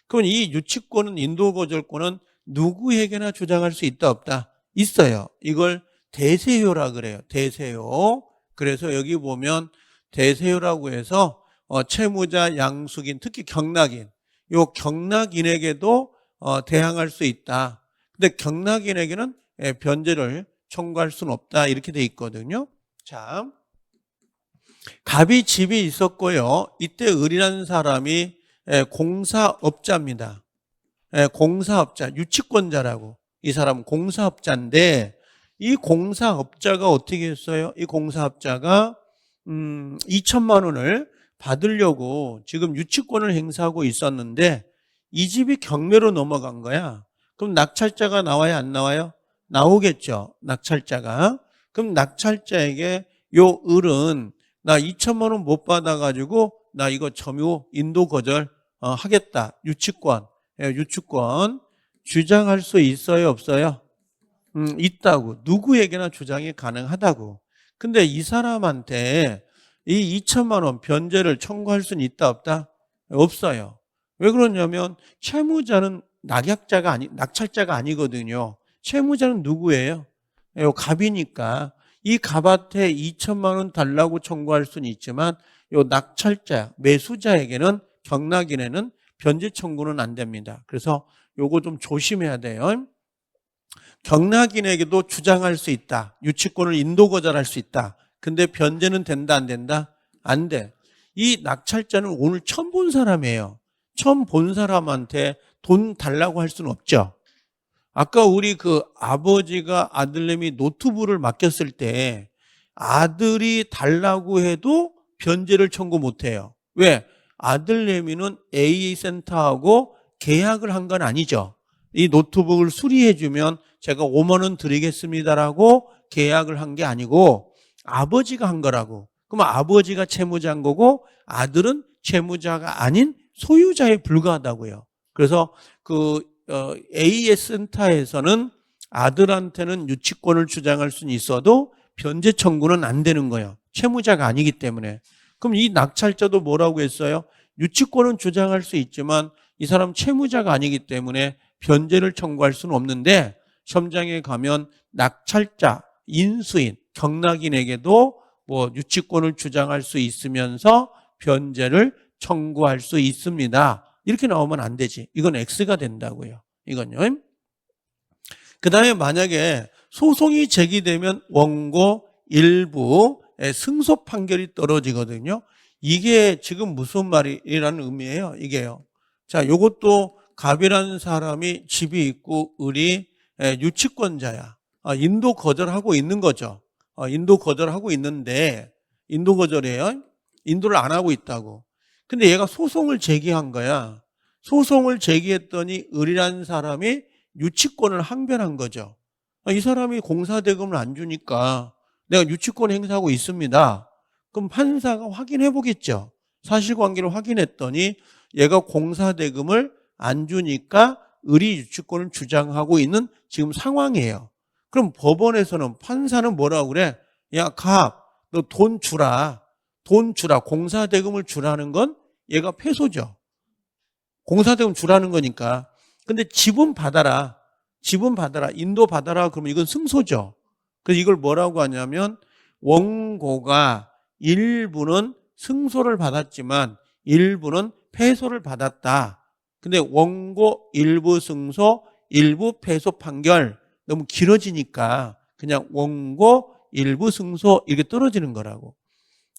그럼 이 유치권은, 인도거절권은 누구에게나 주장할 수 있다, 없다? 있어요. 이걸 대세효라 그래요. 대세효. 그래서 여기 보면 대세효라고 해서 채무자, 양수긴, 특히 경락인, 요 경락인에게도 대항할 수 있다. 근데 경락인에게는 변제를 청구할 수는 없다. 이렇게 돼 있거든요. 자, 갑이 집이 있었고요. 이때 을이라는 사람이 공사업자입니다. 공사업자, 유치권자라고. 이 사람은 공사업자인데, 이 공사업자가 어떻게 했어요? 이 공사업자가 2천만 원을 받으려고 지금 유치권을 행사하고 있었는데 이 집이 경매로 넘어간 거야. 그럼 낙찰자가 나와야 안 나와요? 나오겠죠. 낙찰자가. 그럼 낙찰자에게 요 을은 나 2천만 원 못 받아가지고 나 이거 점유 인도 거절 하겠다. 유치권 주장할 수 있어요, 없어요? 있다고. 누구에게나 주장이 가능하다고. 근데 이 사람한테 이 2천만 원 변제를 청구할 수는 있다, 없다? 없어요. 왜 그러냐면 채무자는 낙찰자가 아니거든요. 채무자는 누구예요? 갑이니까 이 갑한테 2천만 원 달라고 청구할 수는 있지만 요 낙찰자, 매수자에게는, 경락인에는 변제 청구는 안 됩니다. 그래서 요거 좀 조심해야 돼요. 경락인에게도 주장할 수 있다. 유치권을 인도거절할 수 있다. 근데 변제는 된다, 안 된다? 안 돼. 이 낙찰자는 오늘 처음 본 사람이에요. 처음 본 사람한테 돈 달라고 할 수는 없죠. 아까 우리 그 아버지가 아들내미 노트북을 맡겼을 때 아들이 달라고 해도 변제를 청구 못 해요. 왜? 아들내미는 A센터하고 계약을 한 건 아니죠. 이 노트북을 수리해 주면 제가 5만 원 드리겠습니다라고 계약을 한 게 아니고 아버지가 한 거라고. 그럼 아버지가 채무자인 거고 아들은 채무자가 아닌 소유자에 불과하다고요. 그래서 그 A센터에서는 아들한테는 유치권을 주장할 수는 있어도 변제 청구는 안 되는 거예요. 채무자가 아니기 때문에. 그럼 이 낙찰자도 뭐라고 했어요? 유치권은 주장할 수 있지만 이 사람 채무자가 아니기 때문에 변제를 청구할 수는 없는데 시험장에 가면 낙찰자, 인수인, 경락인에게도 뭐 유치권을 주장할 수 있으면서 변제를 청구할 수 있습니다. 이렇게 나오면 안 되지. 이건 X가 된다고요. 이건요. 그 다음에 만약에 소송이 제기되면 원고 일부의 승소 판결이 떨어지거든요. 이게 지금 무슨 말이라는 의미예요? 이게요. 자, 요것도 갑이라는 사람이 집이 있고 을이 유치권자야. 인도 거절하고 있는 거죠. 인도 거절하고 있는데 인도 거절이에요. 인도를 안 하고 있다고. 근데 얘가 소송을 제기한 거야. 소송을 제기했더니 을이라는 사람이 유치권을 항변한 거죠. 이 사람이 공사대금을 안 주니까 내가 유치권 행사하고 있습니다. 그럼 판사가 확인해 보겠죠. 사실관계를 확인했더니 얘가 공사대금을 안 주니까 을이 유치권을 주장하고 있는 지금 상황이에요. 그럼 법원에서는, 판사는 뭐라고 그래? 야, 갑, 너 돈 주라. 돈 주라. 공사대금을 주라는 건 얘가 패소죠. 공사대금 주라는 거니까. 근데 지분 받아라. 지분 받아라. 인도 받아라. 그러면 이건 승소죠. 그래서 이걸 뭐라고 하냐면 원고가 일부는 승소를 받았지만 일부는 패소를 받았다. 근데 원고 일부 승소, 일부 패소 판결 너무 길어지니까 그냥 원고 일부 승소 이렇게 떨어지는 거라고.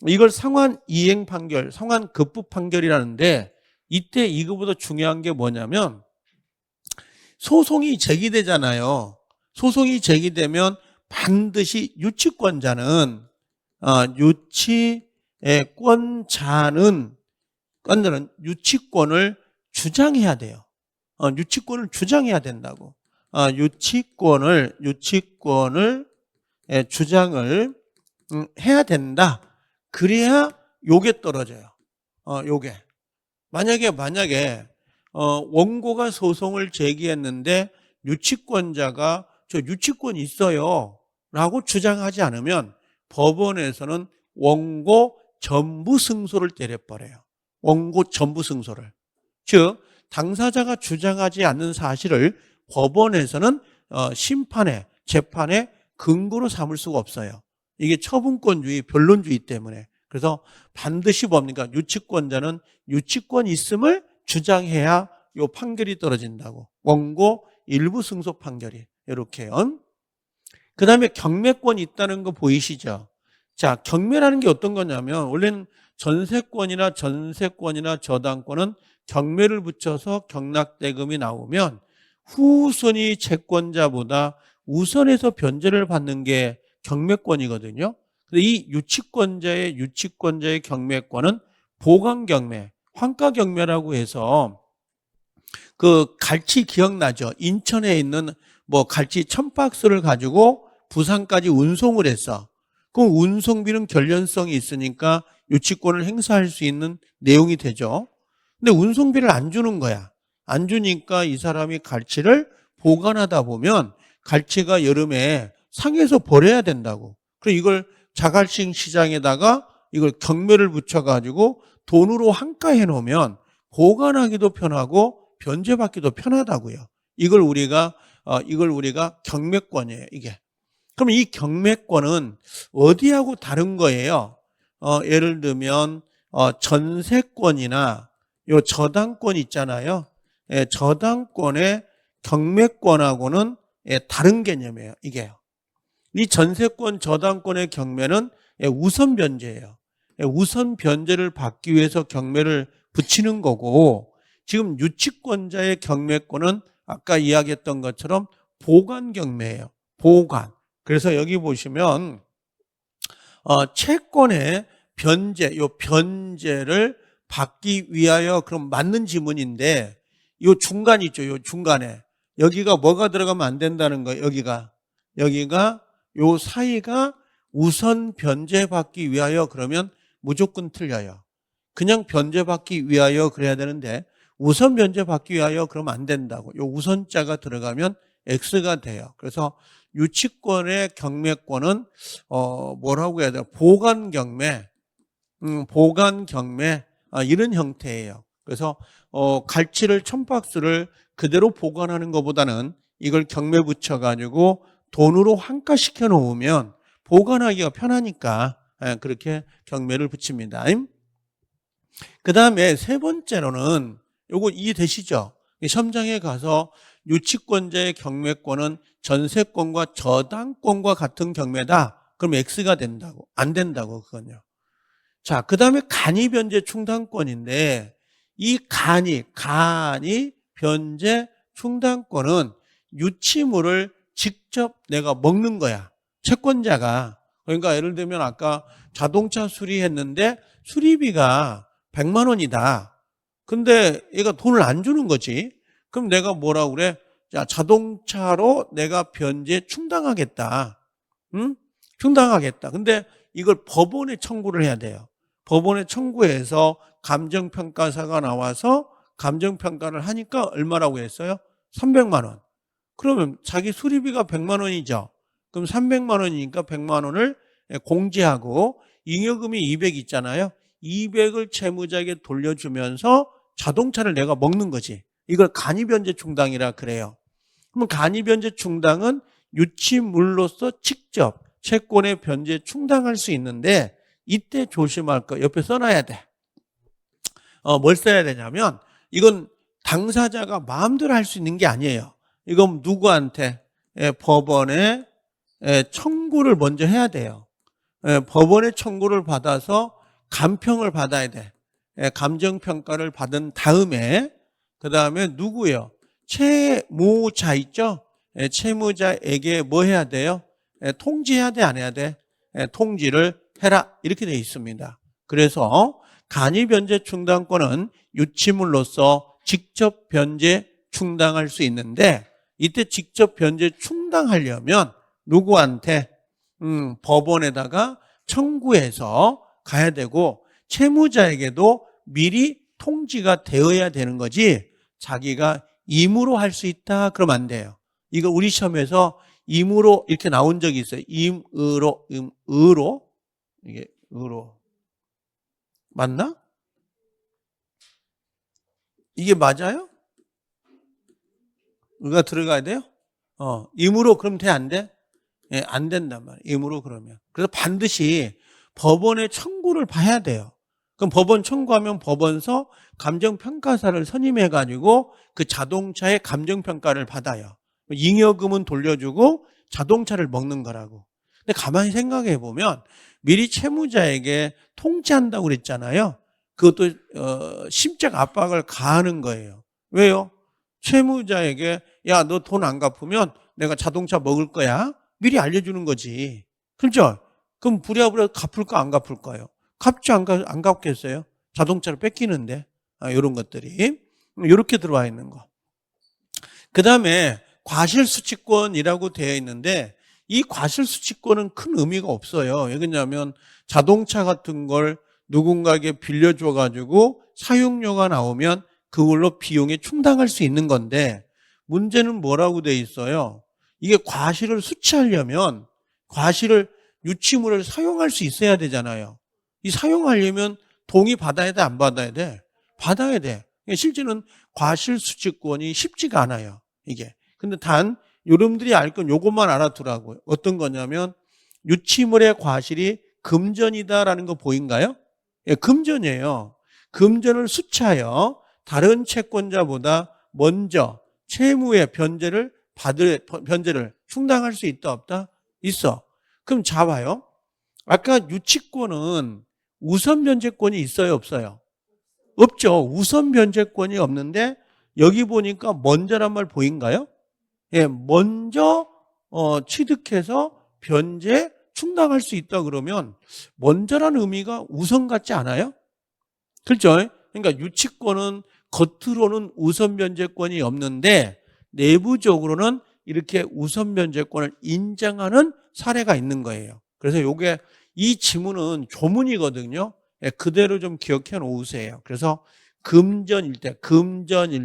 이걸 상환 이행 판결, 상환 급부 판결이라는데 이때 이거보다 중요한 게 뭐냐면 소송이 제기되잖아요. 소송이 제기되면 반드시 유치권자는 유치권자는 유치권을 주장해야 돼요. 유치권을 주장해야 된다고. 유치권을 주장을 해야 된다. 그래야 요게 떨어져요. 요게. 만약에 원고가 소송을 제기했는데 유치권자가 저 유치권 있어요 라고 주장하지 않으면 법원에서는 원고 전부 승소를 때려버려요. 원고 전부 승소를. 즉 당사자가 주장하지 않는 사실을 법원에서는 재판에 근거로 삼을 수가 없어요. 이게 처분권주의, 변론주의 때문에. 그래서 반드시 뭡니까? 유치권자는 유치권 있음을 주장해야 요 판결이 떨어진다고. 원고 일부 승소 판결이. 이렇게요. 그 다음에 경매권이 있다는 거 보이시죠? 자, 경매라는 게 어떤 거냐면 원래는 전세권이나 저당권은 경매를 붙여서 경락대금이 나오면 후손이 채권자보다 우선해서 변제를 받는 게 경매권이거든요. 근데 이 유치권자의 경매권은 보관경매, 환가경매라고 해서 그 갈치 기억나죠? 인천에 있는 뭐 갈치 1000박스를 가지고 부산까지 운송을 했어. 그럼 운송비는 결련성이 있으니까 유치권을 행사할 수 있는 내용이 되죠. 근데 운송비를 안 주는 거야. 안 주니까 이 사람이 갈치를 보관하다 보면 갈치가 여름에 상해서 버려야 된다고. 그래서 이걸 자갈식 시장에다가 이걸 경매를 붙여가지고 돈으로 환가해 놓으면 보관하기도 편하고 변제받기도 편하다고요. 이걸 우리가 경매권이에요, 이게. 그럼 이 경매권은 어디하고 다른 거예요? 예를 들면 전세권이나 요 저당권 있잖아요. 예, 저당권의 경매권하고는 다른 개념이에요, 이게요. 이 전세권, 저당권의 경매는 우선 변제예요. 우선 변제를 받기 위해서 경매를 붙이는 거고, 지금 유치권자의 경매권은 아까 이야기했던 것처럼 보관 경매예요. 보관. 그래서 여기 보시면 채권의 변제를 받기 위하여, 그럼 맞는 지문인데 요 중간 있죠. 요 중간에 여기가 뭐가 들어가면 안 된다는 거예요. 여기가 요 사이가 우선 변제받기 위하여 그러면 무조건 틀려요. 그냥 변제받기 위하여 그래야 되는데 우선 변제받기 위하여 그러면 안 된다고. 요 우선자가 들어가면 X가 돼요. 그래서 유치권의 경매권은 뭐라고 해야 돼요? 보관 경매 이런 형태예요. 그래서 갈치를 1000박스를 그대로 보관하는 것보다는 이걸 경매 붙여가지고 돈으로 환가시켜 놓으면 보관하기가 편하니까 그렇게 경매를 붙입니다. 그 다음에 세 번째로는 요거 이해되시죠? 시험장에 가서 유치권자의 경매권은 전세권과 저당권과 같은 경매다. 그럼 X가 된다고. 안 된다고, 그건요. 자, 그 다음에 간이변제 충당권인데 이 간이 변제 충당권은 유치물을 직접 내가 먹는 거야. 채권자가. 그러니까 예를 들면 아까 자동차 수리했는데 수리비가 100만 원이다. 근데 얘가 돈을 안 주는 거지. 그럼 내가 뭐라고 그래? 자, 자동차로 내가 변제 충당하겠다. 응? 충당하겠다. 근데 이걸 법원에 청구를 해야 돼요. 법원에 청구해서 감정평가사가 나와서 감정평가를 하니까 얼마라고 했어요? 300만 원. 그러면 자기 수리비가 100만 원이죠. 그럼 300만 원이니까 100만 원을 공제하고 잉여금이 200 있잖아요. 200을 채무자에게 돌려주면서 자동차를 내가 먹는 거지. 이걸 간이변제 충당이라 그래요. 그러면 간이변제 충당은 유치물로서 직접 채권의 변제 충당할 수 있는데 이때 조심할 거 옆에 써놔야 돼. 뭘 써야 되냐면 이건 당사자가 마음대로 할 수 있는 게 아니에요. 이건 누구한테? 법원에 청구를 먼저 해야 돼요. 법원의 청구를 받아서 감평을 받아야 돼. 감정평가를 받은 다음에 그 다음에 누구예요? 채무자 있죠? 채무자에게 뭐 해야 돼요? 통지해야 돼, 안 해야 돼? 통지를 해라 이렇게 되어 있습니다. 그래서 간이변제 충당권은 유치물로서 직접 변제 충당할 수 있는데 이때 직접 변제 충당하려면 누구한테? 법원에다가 청구해서 가야 되고 채무자에게도 미리 통지가 되어야 되는 거지 자기가 임의로 할 수 있다 그러면 안 돼요. 이거 우리 시험에서 임의로 이렇게 나온 적이 있어요. 임의로 이게 의로 맞나? 이게 맞아요? 의가 들어가야 돼요? 임의로 그럼 돼 안 돼? 예, 안 된단 말이에요. 임의로 그러면. 그래서 반드시 법원에 청구를 봐야 돼요. 그럼 법원 청구하면 법원서 감정평가사를 선임해가지고 그 자동차의 감정평가를 받아요. 잉여금은 돌려주고 자동차를 먹는 거라고. 근데 가만히 생각해 보면 미리 채무자에게 통지한다고 그랬잖아요. 그것도 심적 압박을 가하는 거예요. 왜요? 채무자에게 야, 너 돈 안 갚으면 내가 자동차 먹을 거야. 미리 알려주는 거지. 그렇죠? 그럼 부랴부랴 갚을까 안 갚을까요? 갚지 안 갚겠어요? 자동차를 뺏기는데. 이런 것들이 이렇게 들어와 있는 거. 그 다음에 과실수취권이라고 되어 있는데 이 과실수취권은 큰 의미가 없어요. 왜냐하면 자동차 같은 걸 누군가에게 빌려줘가지고 사용료가 나오면 그걸로 비용에 충당할 수 있는 건데 문제는 뭐라고 돼 있어요? 이게 과실을 수취하려면 과실을 유치물을 사용할 수 있어야 되잖아요. 이 사용하려면 동의 받아야 돼, 안 받아야 돼? 받아야 돼. 실제는 과실수취권이 쉽지가 않아요. 이게. 근데 단 여러분들이 알 건 요것만 알아두라고요. 어떤 거냐면 유치물의 과실이 금전이다라는 거 보인가요? 예, 금전이에요. 금전을 수취하여 다른 채권자보다 먼저 채무의 변제를 충당할 수 있다 없다? 있어. 그럼 잡아요. 아까 유치권은 우선 변제권이 있어요 없어요? 없죠. 우선 변제권이 없는데 여기 보니까 먼저란 말 보인가요? 예, 먼저 취득해서 변제 충당할 수 있다 그러면 먼저라는 의미가 우선 같지 않아요? 그렇죠? 그러니까 유치권은 겉으로는 우선 변제권이 없는데 내부적으로는 이렇게 우선 변제권을 인정하는 사례가 있는 거예요. 그래서 이게 이 지문은 조문이거든요. 예, 그대로 좀 기억해 놓으세요. 그래서 금전일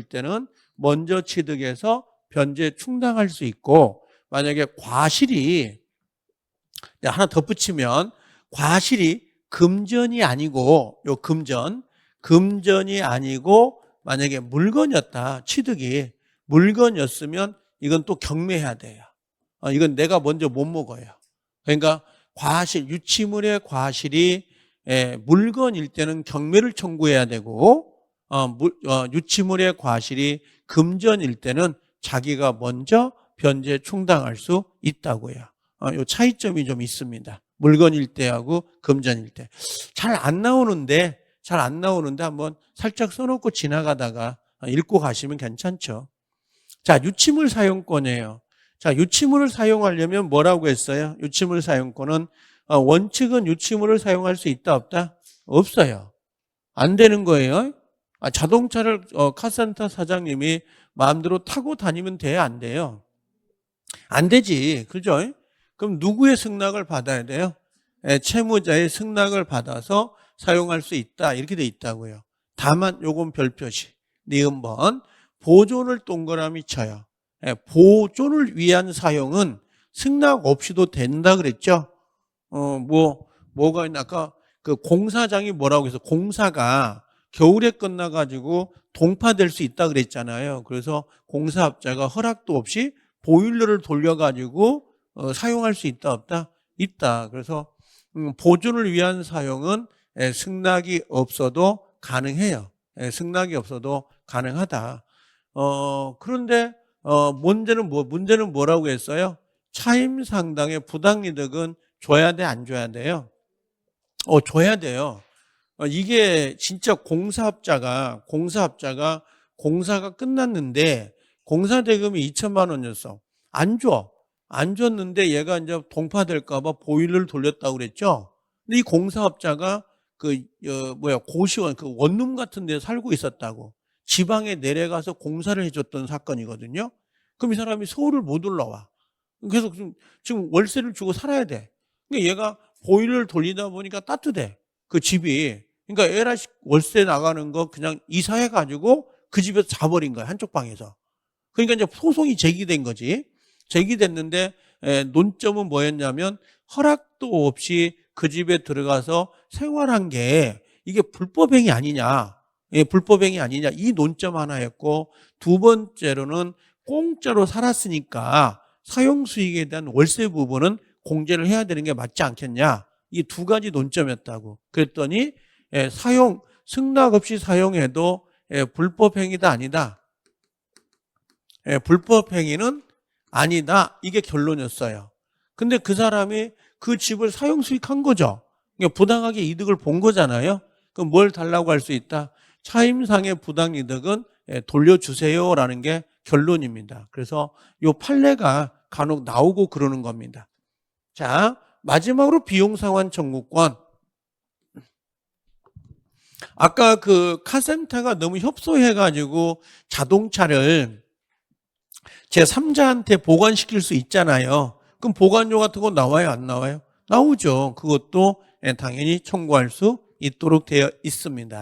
때는 먼저 취득해서 변제 충당할 수 있고 만약에 과실이 하나 덧붙이면 과실이 금전이 아니고 요 금전이 아니고 만약에 물건이었다. 취득이 물건이었으면 이건 또 경매해야 돼요. 이건 내가 먼저 못 먹어요. 그러니까 유치물의 과실이 물건일 때는 경매를 청구해야 되고 유치물의 과실이 금전일 때는 자기가 먼저 변제 충당할 수 있다고요. 이 차이점이 좀 있습니다. 물건일 때하고 금전일 때. 잘 안 나오는데 한번 살짝 써놓고 지나가다가 읽고 가시면 괜찮죠. 자, 유치물 사용권이에요. 자, 유치물을 사용하려면 뭐라고 했어요? 유치물 사용권은 원칙은 유치물을 사용할 수 있다 없다? 없어요. 안 되는 거예요. 자동차를 카센터 사장님이 마음대로 타고 다니면 돼요? 안 돼요? 안 되지. 그죠? 그럼 누구의 승낙을 받아야 돼요? 채무자의 승낙을 받아서 사용할 수 있다. 이렇게 돼 있다고요. 다만 요건 별표시. 니은번 보존을 동그라미 쳐요. 보존을 위한 사용은 승낙 없이도 된다 그랬죠? 뭐가 있나? 아까 그 공사장이 뭐라고 해서 공사가 겨울에 끝나가지고 동파될 수 있다 그랬잖아요. 그래서 공사업자가 허락도 없이 보일러를 돌려가지고 사용할 수 있다 없다? 있다. 그래서 보존을 위한 사용은 승낙이 없어도 가능해요. 승낙이 없어도 가능하다. 그런데 문제는 뭐라고 했어요? 차임 상당의 부당이득은 줘야 돼, 안 줘야 돼요? 줘야 돼요. 이게 진짜 공사업자가 공사가 끝났는데 공사 대금이 2천만 원이었어. 안 줘. 안 줬는데 얘가 이제 동파될까 봐 보일러를 돌렸다고 그랬죠. 근데 이 공사업자가 고시원 그 원룸 같은 데 살고 있었다고. 지방에 내려가서 공사를 해줬던 사건이거든요. 그럼 이 사람이 서울을 못 올라와. 그래서 지금 월세를 주고 살아야 돼. 그러니까 얘가 보일러를 돌리다 보니까 따뜻해. 그 집이. 그러니까 에라식 월세 나가는 거 그냥 이사해가지고 그 집에서 자버린 거야. 한쪽 방에서. 그러니까 이제 소송이 제기된 거지. 제기됐는데 논점은 뭐였냐면 허락도 없이 그 집에 들어가서 생활한 게 이게 불법행위 아니냐. 불법행위 아니냐. 이 논점 하나였고, 두 번째로는 공짜로 살았으니까 사용수익에 대한 월세 부분은 공제를 해야 되는 게 맞지 않겠냐. 이 두 가지 논점이었다고. 그랬더니 승낙 없이 사용해도 불법행위다 아니다. 불법행위는 아니다. 이게 결론이었어요. 근데 그 사람이 그 집을 사용수익한 거죠. 그러니까 부당하게 이득을 본 거잖아요. 그럼 뭘 달라고 할 수 있다? 차임상의 부당이득은 돌려주세요라는 게 결론입니다. 그래서 이 판례가 간혹 나오고 그러는 겁니다. 자, 마지막으로 비용상환 청구권. 아까 그 카센터가 너무 협소해가지고 자동차를 제3자한테 보관시킬 수 있잖아요. 그럼 보관료 같은 거 나와요? 안 나와요? 나오죠. 그것도 당연히 청구할 수 있도록 되어 있습니다.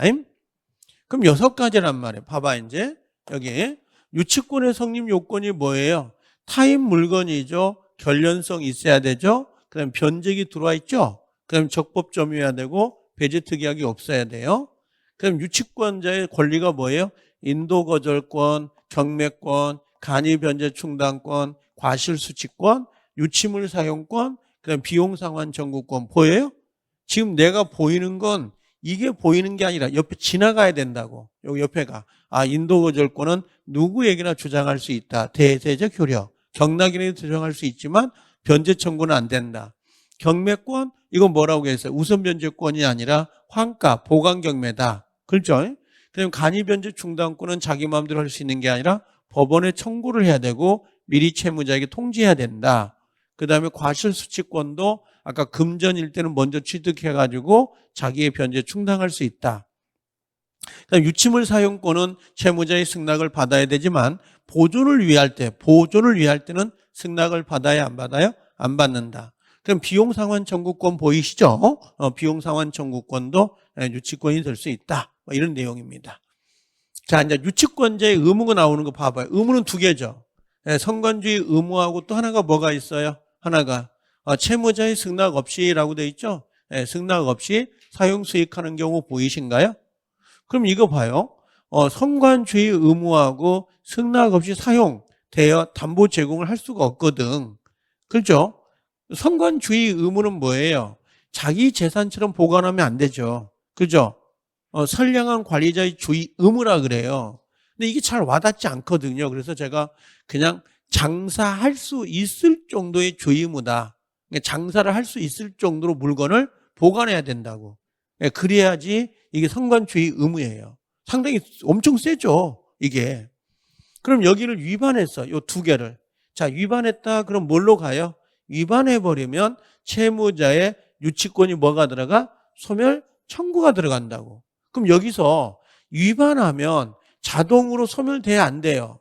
그럼 6가지란 말이에요. 봐봐, 이제. 여기. 유치권의 성립 요건이 뭐예요? 타인 물건이죠. 결련성 있어야 되죠. 그 다음에 변적이 들어와 있죠. 그 다음에 적법점유해야 되고, 배제특이하기 없어야 돼요. 그 다음에 유치권자의 권리가 뭐예요? 인도거절권, 경매권, 간이변제 충당권, 과실수취권, 유치물 사용권, 그 다음에 비용상환 청구권. 보여요? 지금 내가 보이는 건 이게 보이는 게 아니라 옆에 지나가야 된다고. 여기 옆에가. 인도거절권은 누구에게나 주장할 수 있다. 대세적 효력. 경락인에게 주장할 수 있지만 변제 청구는 안 된다. 경매권, 이건 뭐라고 했어요? 우선 변제권이 아니라 환가, 보관 경매다. 그렇죠? 그다음에 간이변제 충당권은 자기 마음대로 할 수 있는 게 아니라 법원에 청구를 해야 되고 미리 채무자에게 통지해야 된다. 그다음에 과실수취권도 아까 금전일 때는 먼저 취득해가지고 자기의 변제 충당할 수 있다. 그다음에 유치물 사용권은 채무자의 승낙을 받아야 되지만 보존을 위할 때는 승낙을 받아야 안 받아요? 안 받는다. 그럼 비용상환 청구권 보이시죠? 비용상환 청구권도 유치권이 될 수 있다. 이런 내용입니다. 자, 이제 유치권자의 의무가 나오는 거 봐봐요. 의무는 두 개죠. 선관주의 의무하고 또 하나가 뭐가 있어요? 하나가 채무자의 승낙 없이라고 되어 있죠. 승낙 없이 사용 수익하는 경우 보이신가요? 그럼 이거 봐요. 선관주의 의무하고 승낙 없이 사용되어 담보 제공을 할 수가 없거든. 그렇죠? 선관주의 의무는 뭐예요? 자기 재산처럼 보관하면 안 되죠. 그죠? 선량한 관리자의 주의 의무라 그래요. 근데 이게 잘 와닿지 않거든요. 그래서 제가 그냥 장사할 수 있을 정도의 주의 의무다. 장사를 할 수 있을 정도로 물건을 보관해야 된다고. 그래야지 이게 선관주의 의무예요. 상당히 엄청 세죠, 이게. 그럼 여기를 위반했어, 요 두 개를. 자, 위반했다. 그럼 뭘로 가요? 위반해버리면 채무자의 유치권이 뭐가 들어가? 소멸 청구가 들어간다고. 그럼 여기서 위반하면 자동으로 소멸돼야 안 돼요.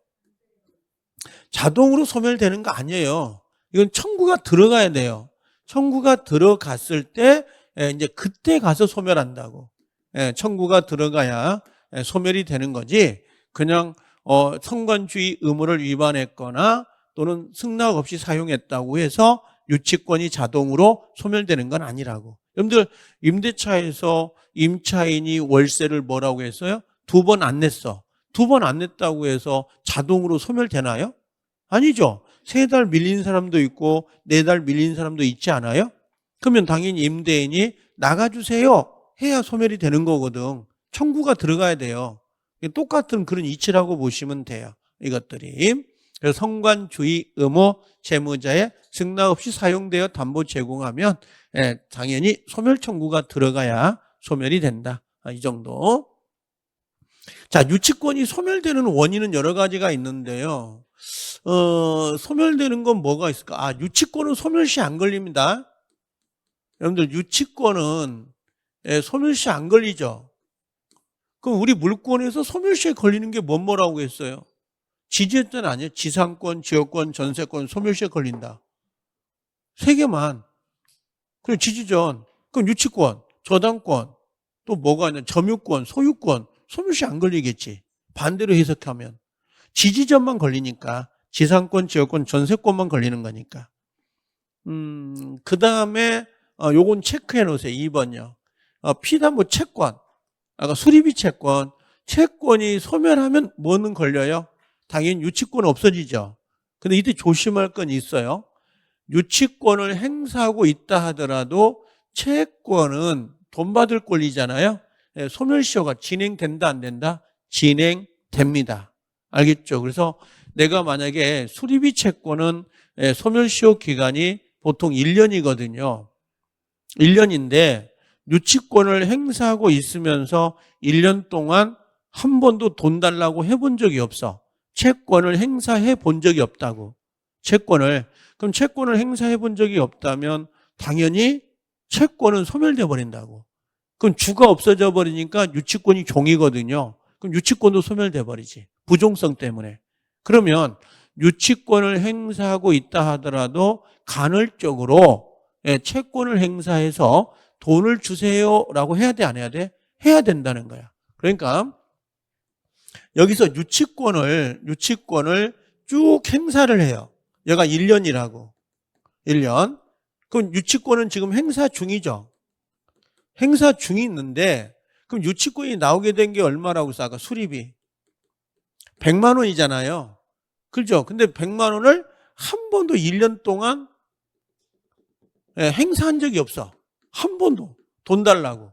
자동으로 소멸되는 거 아니에요. 이건 청구가 들어가야 돼요. 청구가 들어갔을 때 이제 그때 가서 소멸한다고. 청구가 들어가야 소멸이 되는 거지. 그냥 선관주의 의무를 위반했거나 또는 승낙 없이 사용했다고 해서 유치권이 자동으로 소멸되는 건 아니라고. 여러분들 임대차에서 임차인이 월세를 뭐라고 했어요? 2번 안 냈어. 2번 안 냈다고 해서 자동으로 소멸되나요? 아니죠. 3달 밀린 사람도 있고 4달 밀린 사람도 있지 않아요? 그러면 당연히 임대인이 나가주세요 해야 소멸이 되는 거거든. 청구가 들어가야 돼요. 똑같은 그런 이치라고 보시면 돼요. 이것들이. 그래서 선관주의 의무 채무자의 승낙 없이 사용되어 담보 제공하면 당연히 소멸 청구가 들어가야 소멸이 된다. 이 정도. 자, 유치권이 소멸되는 원인은 여러 가지가 있는데요. 소멸되는 건 뭐가 있을까? 유치권은 소멸시 안 걸립니다. 여러분들 유치권은 소멸시 안 걸리죠. 그럼 우리 물권에서 소멸시에 걸리는 게 뭐라고 했어요? 지지했던 아니에요. 지상권, 지역권, 전세권, 소멸시효 걸린다. 3개만. 그리고 지지전, 그럼 유치권, 저당권, 또 뭐가 있냐, 점유권, 소유권, 소멸시효 안 걸리겠지. 반대로 해석하면. 지지전만 걸리니까. 지상권, 지역권, 전세권만 걸리는 거니까. 그 다음에, 요건 체크해 놓으세요. 2번요. 피담보 채권. 아까 수리비 채권. 채권이 소멸하면 뭐는 걸려요? 당연히 유치권 없어지죠. 근데 이때 조심할 건 있어요. 유치권을 행사하고 있다 하더라도 채권은 돈 받을 권리잖아요. 소멸시효가 진행된다 안 된다? 진행됩니다. 알겠죠? 그래서 내가 만약에 수리비 채권은 소멸시효 기간이 보통 1년이거든요. 1년인데 유치권을 행사하고 있으면서 1년 동안 한 번도 돈 달라고 해본 적이 없어. 채권을 행사해 본 적이 없다고. 그럼 채권을 행사해 본 적이 없다면 당연히 채권은 소멸돼 버린다고. 그럼 주가 없어져 버리니까 유치권이 종이거든요. 그럼 유치권도 소멸돼 버리지. 부종성 때문에. 그러면 유치권을 행사하고 있다 하더라도 간헐적으로 채권을 행사해서 돈을 주세요라고 해야 돼, 안 해야 돼? 해야 된다는 거야. 그러니까 여기서 유치권을 쭉 행사를 해요. 얘가 1년이라고. 1년. 그럼 유치권은 지금 행사 중이죠. 행사 중이 있는데 그럼 유치권이 나오게 된 게 얼마라고 했어? 아까 수리비. 100만 원이잖아요. 그렇죠? 근데 100만 원을 한 번도 1년 동안 행사한 적이 없어. 한 번도 돈 달라고.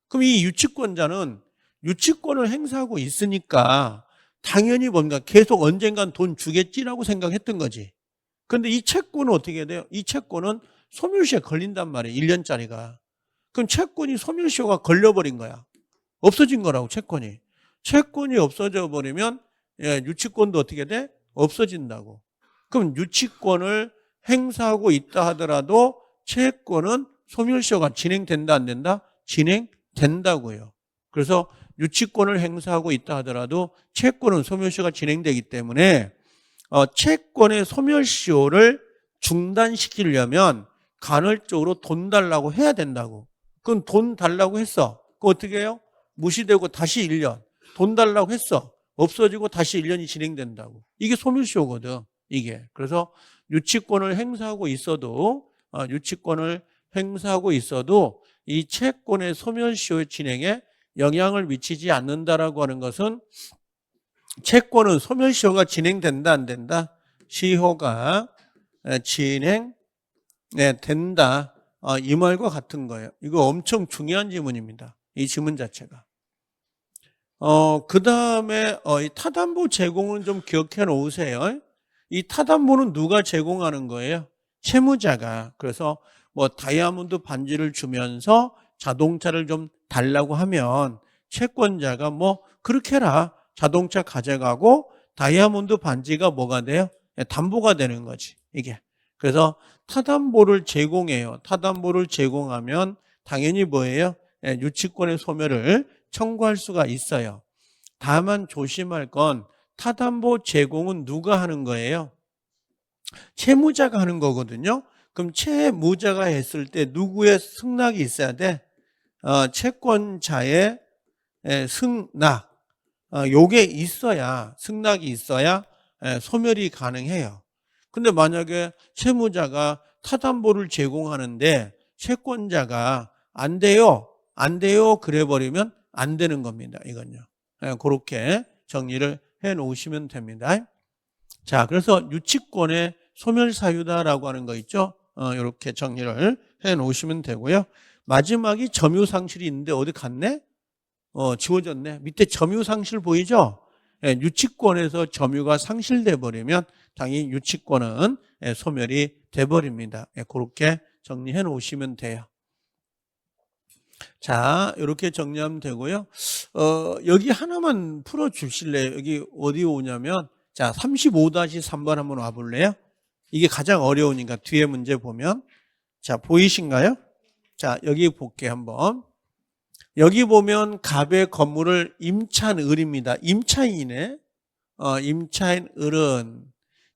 그럼 이 유치권자는 유치권을 행사하고 있으니까 당연히 뭔가 계속 언젠간 돈 주겠지라고 생각했던 거지. 그런데 이 채권은 어떻게 돼요? 이 채권은 소멸시효에 걸린단 말이에요. 1년짜리가. 그럼 채권이 소멸시효가 걸려버린 거야. 없어진 거라고, 채권이. 채권이 없어져 버리면 유치권도 어떻게 돼? 없어진다고. 그럼 유치권을 행사하고 있다 하더라도 채권은 소멸시효가 진행된다 안 된다? 진행된다고요. 그래서 유치권을 행사하고 있다 하더라도 채권은 소멸시효가 진행되기 때문에 채권의 소멸시효를 중단시키려면 간헐적으로 돈 달라고 해야 된다고. 그럼 돈 달라고 했어. 그거 어떻게 해요? 무시되고 다시 1년. 돈 달라고 했어. 없어지고 다시 1년이 진행된다고. 이게 소멸시효거든. 이게. 그래서 유치권을 행사하고 있어도 이 채권의 소멸시효 진행에 영향을 미치지 않는다라고 하는 것은 채권은 소멸시효가 진행된다 안 된다? 시효가 진행된다. 이 말과 같은 거예요. 이거 엄청 중요한 지문입니다. 이 지문 자체가. 그 다음에 이 타담보 제공은 좀 기억해 놓으세요. 이 타담보는 누가 제공하는 거예요? 채무자가. 그래서 뭐 다이아몬드 반지를 주면서 자동차를 좀 달라고 하면 채권자가 뭐 그렇게 해라. 자동차 가져가고 다이아몬드 반지가 뭐가 돼요? 담보가 되는 거지. 이게. 그래서 타담보를 제공해요. 타담보를 제공하면 당연히 뭐예요? 유치권의 소멸을 청구할 수가 있어요. 다만 조심할 건 타담보 제공은 누가 하는 거예요? 채무자가 하는 거거든요. 그럼 채무자가 했을 때 누구의 승낙이 있어야 돼? 채권자의 승낙. 요게 있어야, 승낙이 있어야 소멸이 가능해요. 근데 만약에 채무자가 타담보를 제공하는데 채권자가 안 돼요 그래 버리면 안 되는 겁니다. 이건요. 그렇게 정리를 해 놓으시면 됩니다. 자, 그래서 유치권의 소멸사유다라고 하는 거 있죠. 이렇게 정리를 해 놓으시면 되고요. 마지막이 점유상실이 있는데 어디 갔네? 지워졌네. 밑에 점유상실 보이죠? 유치권에서 점유가 상실돼 버리면 당연히 유치권은 소멸이 돼 버립니다. 그렇게 정리해 놓으시면 돼요. 자, 이렇게 정리하면 되고요. 여기 하나만 풀어 주실래요? 여기 어디 오냐면, 자, 35-3번 한번 와볼래요? 이게 가장 어려우니까 뒤에 문제 보면. 자, 보이신가요? 자, 여기 볼게요, 한번. 여기 보면 갑의 건물을 임차는 을입니다. 임차인이네. 임차인 을은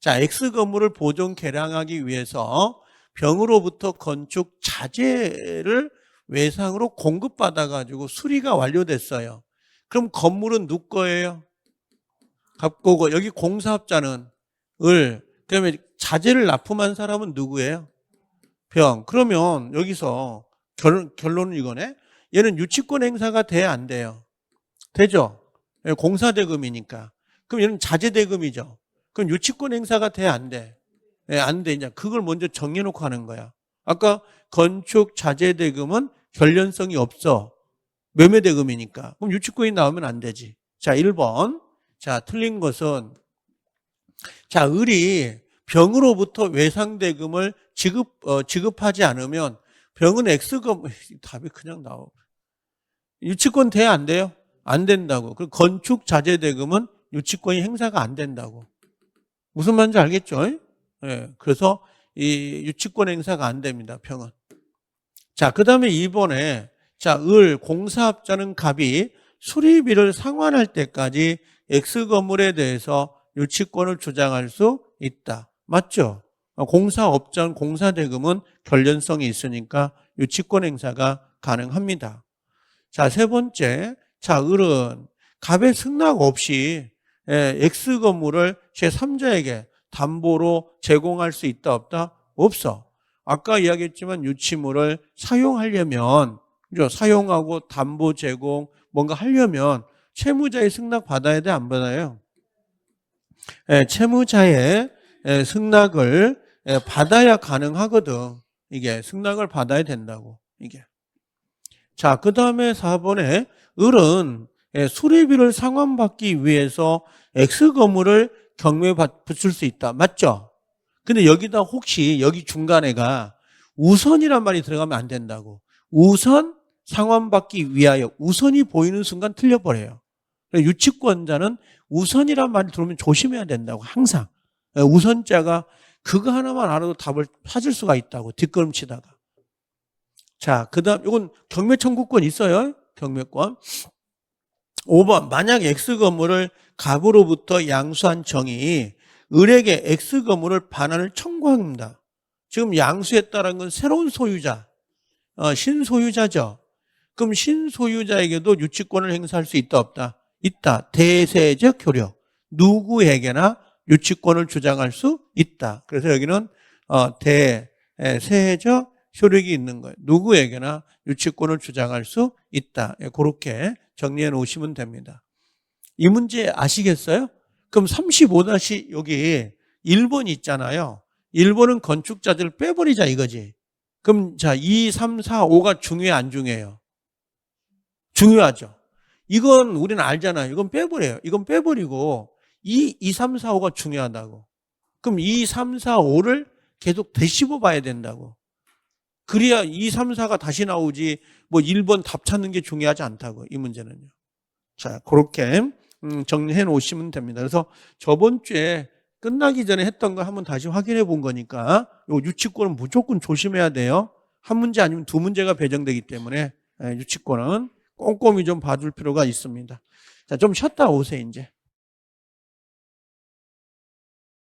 자, X 건물을 보존 개량하기 위해서 병으로부터 건축 자재를 외상으로 공급받아 가지고 수리가 완료됐어요. 그럼 건물은 누구 거예요? 갑고고 여기 공사업자는 을. 그러면 자재를 납품한 사람은 누구예요? 병. 그러면 여기서 결론은 이거네. 얘는 유치권 행사가 돼야 안 돼요? 되죠. 공사대금이니까. 그럼 얘는 자재대금이죠. 그럼 유치권 행사가 돼, 안 돼? 안 돼. 이제 그걸 먼저 정해놓고 하는 거야. 아까 건축 자재대금은 결련성이 없어. 매매대금이니까. 그럼 유치권이 나오면 안 되지. 자, 1번. 자, 틀린 것은 자, 을이 병으로부터 외상대금을 지급하지 않으면 병은 X금 답이 그냥 나와. 유치권 돼, 안 돼요? 안 된다고. 그리고 건축 자재대금은 유치권이 행사가 안 된다고. 무슨 말인지 알겠죠? 예. 그래서 이 유치권 행사가 안 됩니다. 병은. 자, 그다음에 2번에 자, 공사업자는 갑이 수리비를 상환할 때까지 X 건물에 대해서 유치권을 주장할 수 있다. 맞죠? 공사업자는 공사대금은 결련성이 있으니까 유치권 행사가 가능합니다. 자, 세 번째. 자, 을은 갑의 승낙 없이 X 건물을 제3자에게 담보로 제공할 수 있다, 없다? 없어. 아까 이야기했지만 유치물을 사용하려면, 그죠? 사용하고 담보 제공, 뭔가 하려면 채무자의 승낙 받아야 돼, 안 받아요? 채무자의 승낙을 받아야 가능하거든. 이게 승낙을 받아야 된다고, 이게. 자, 그 다음에 4번에 을은 수리비를 상환받기 위해서 X 건물을 경매에 붙일 수 있다. 맞죠? 근데 여기다 혹시 여기 중간에가 우선이란 말이 들어가면 안 된다고. 우선 상환받기 위하여 우선이 보이는 순간 틀려버려요. 유치권자는 우선이란 말이 들어오면 조심해야 된다고. 항상. 우선자가 그거 하나만 알아도 답을 찾을 수가 있다고. 뒷걸음치다가. 자, 그 다음 이건 경매 청구권 있어요. 경매권. 5번 만약 X 건물을 갑으로부터 양수한 정이 을에게 X 건물을 반환을 청구합니다. 지금 양수했다는 건 새로운 소유자, 신소유자죠. 그럼 신소유자에게도 유치권을 행사할 수 있다, 없다? 있다. 대세적 효력. 누구에게나 유치권을 주장할 수 있다. 그래서 여기는 대세적 효력이 있는 거예요. 누구에게나 유치권을 주장할 수 있다. 그렇게 정리해 놓으시면 됩니다. 이 문제 아시겠어요? 그럼 35- 여기 1번 있잖아요. 1번은 건축자재를 빼버리자 이거지. 그럼 자 2, 3, 4, 5가 중요해 안 중요해요? 중요하죠. 이건 우리는 알잖아요. 이건 빼버려요. 이건 빼버리고 2, 3, 4, 5가 중요하다고. 그럼 2, 3, 4, 5를 계속 되씹어 봐야 된다고. 그래야 2, 3, 4가 다시 나오지 뭐 1번 답 찾는 게 중요하지 않다고. 이 문제는요. 자, 그렇게 정리해 놓으시면 됩니다. 그래서 저번 주에 끝나기 전에 했던 거 한번 다시 확인해 본 거니까 요 유치권은 무조건 조심해야 돼요. 한 문제 아니면 두 문제가 배정되기 때문에 유치권은 꼼꼼히 좀 봐줄 필요가 있습니다. 자, 좀 쉬었다 오세요, 이제.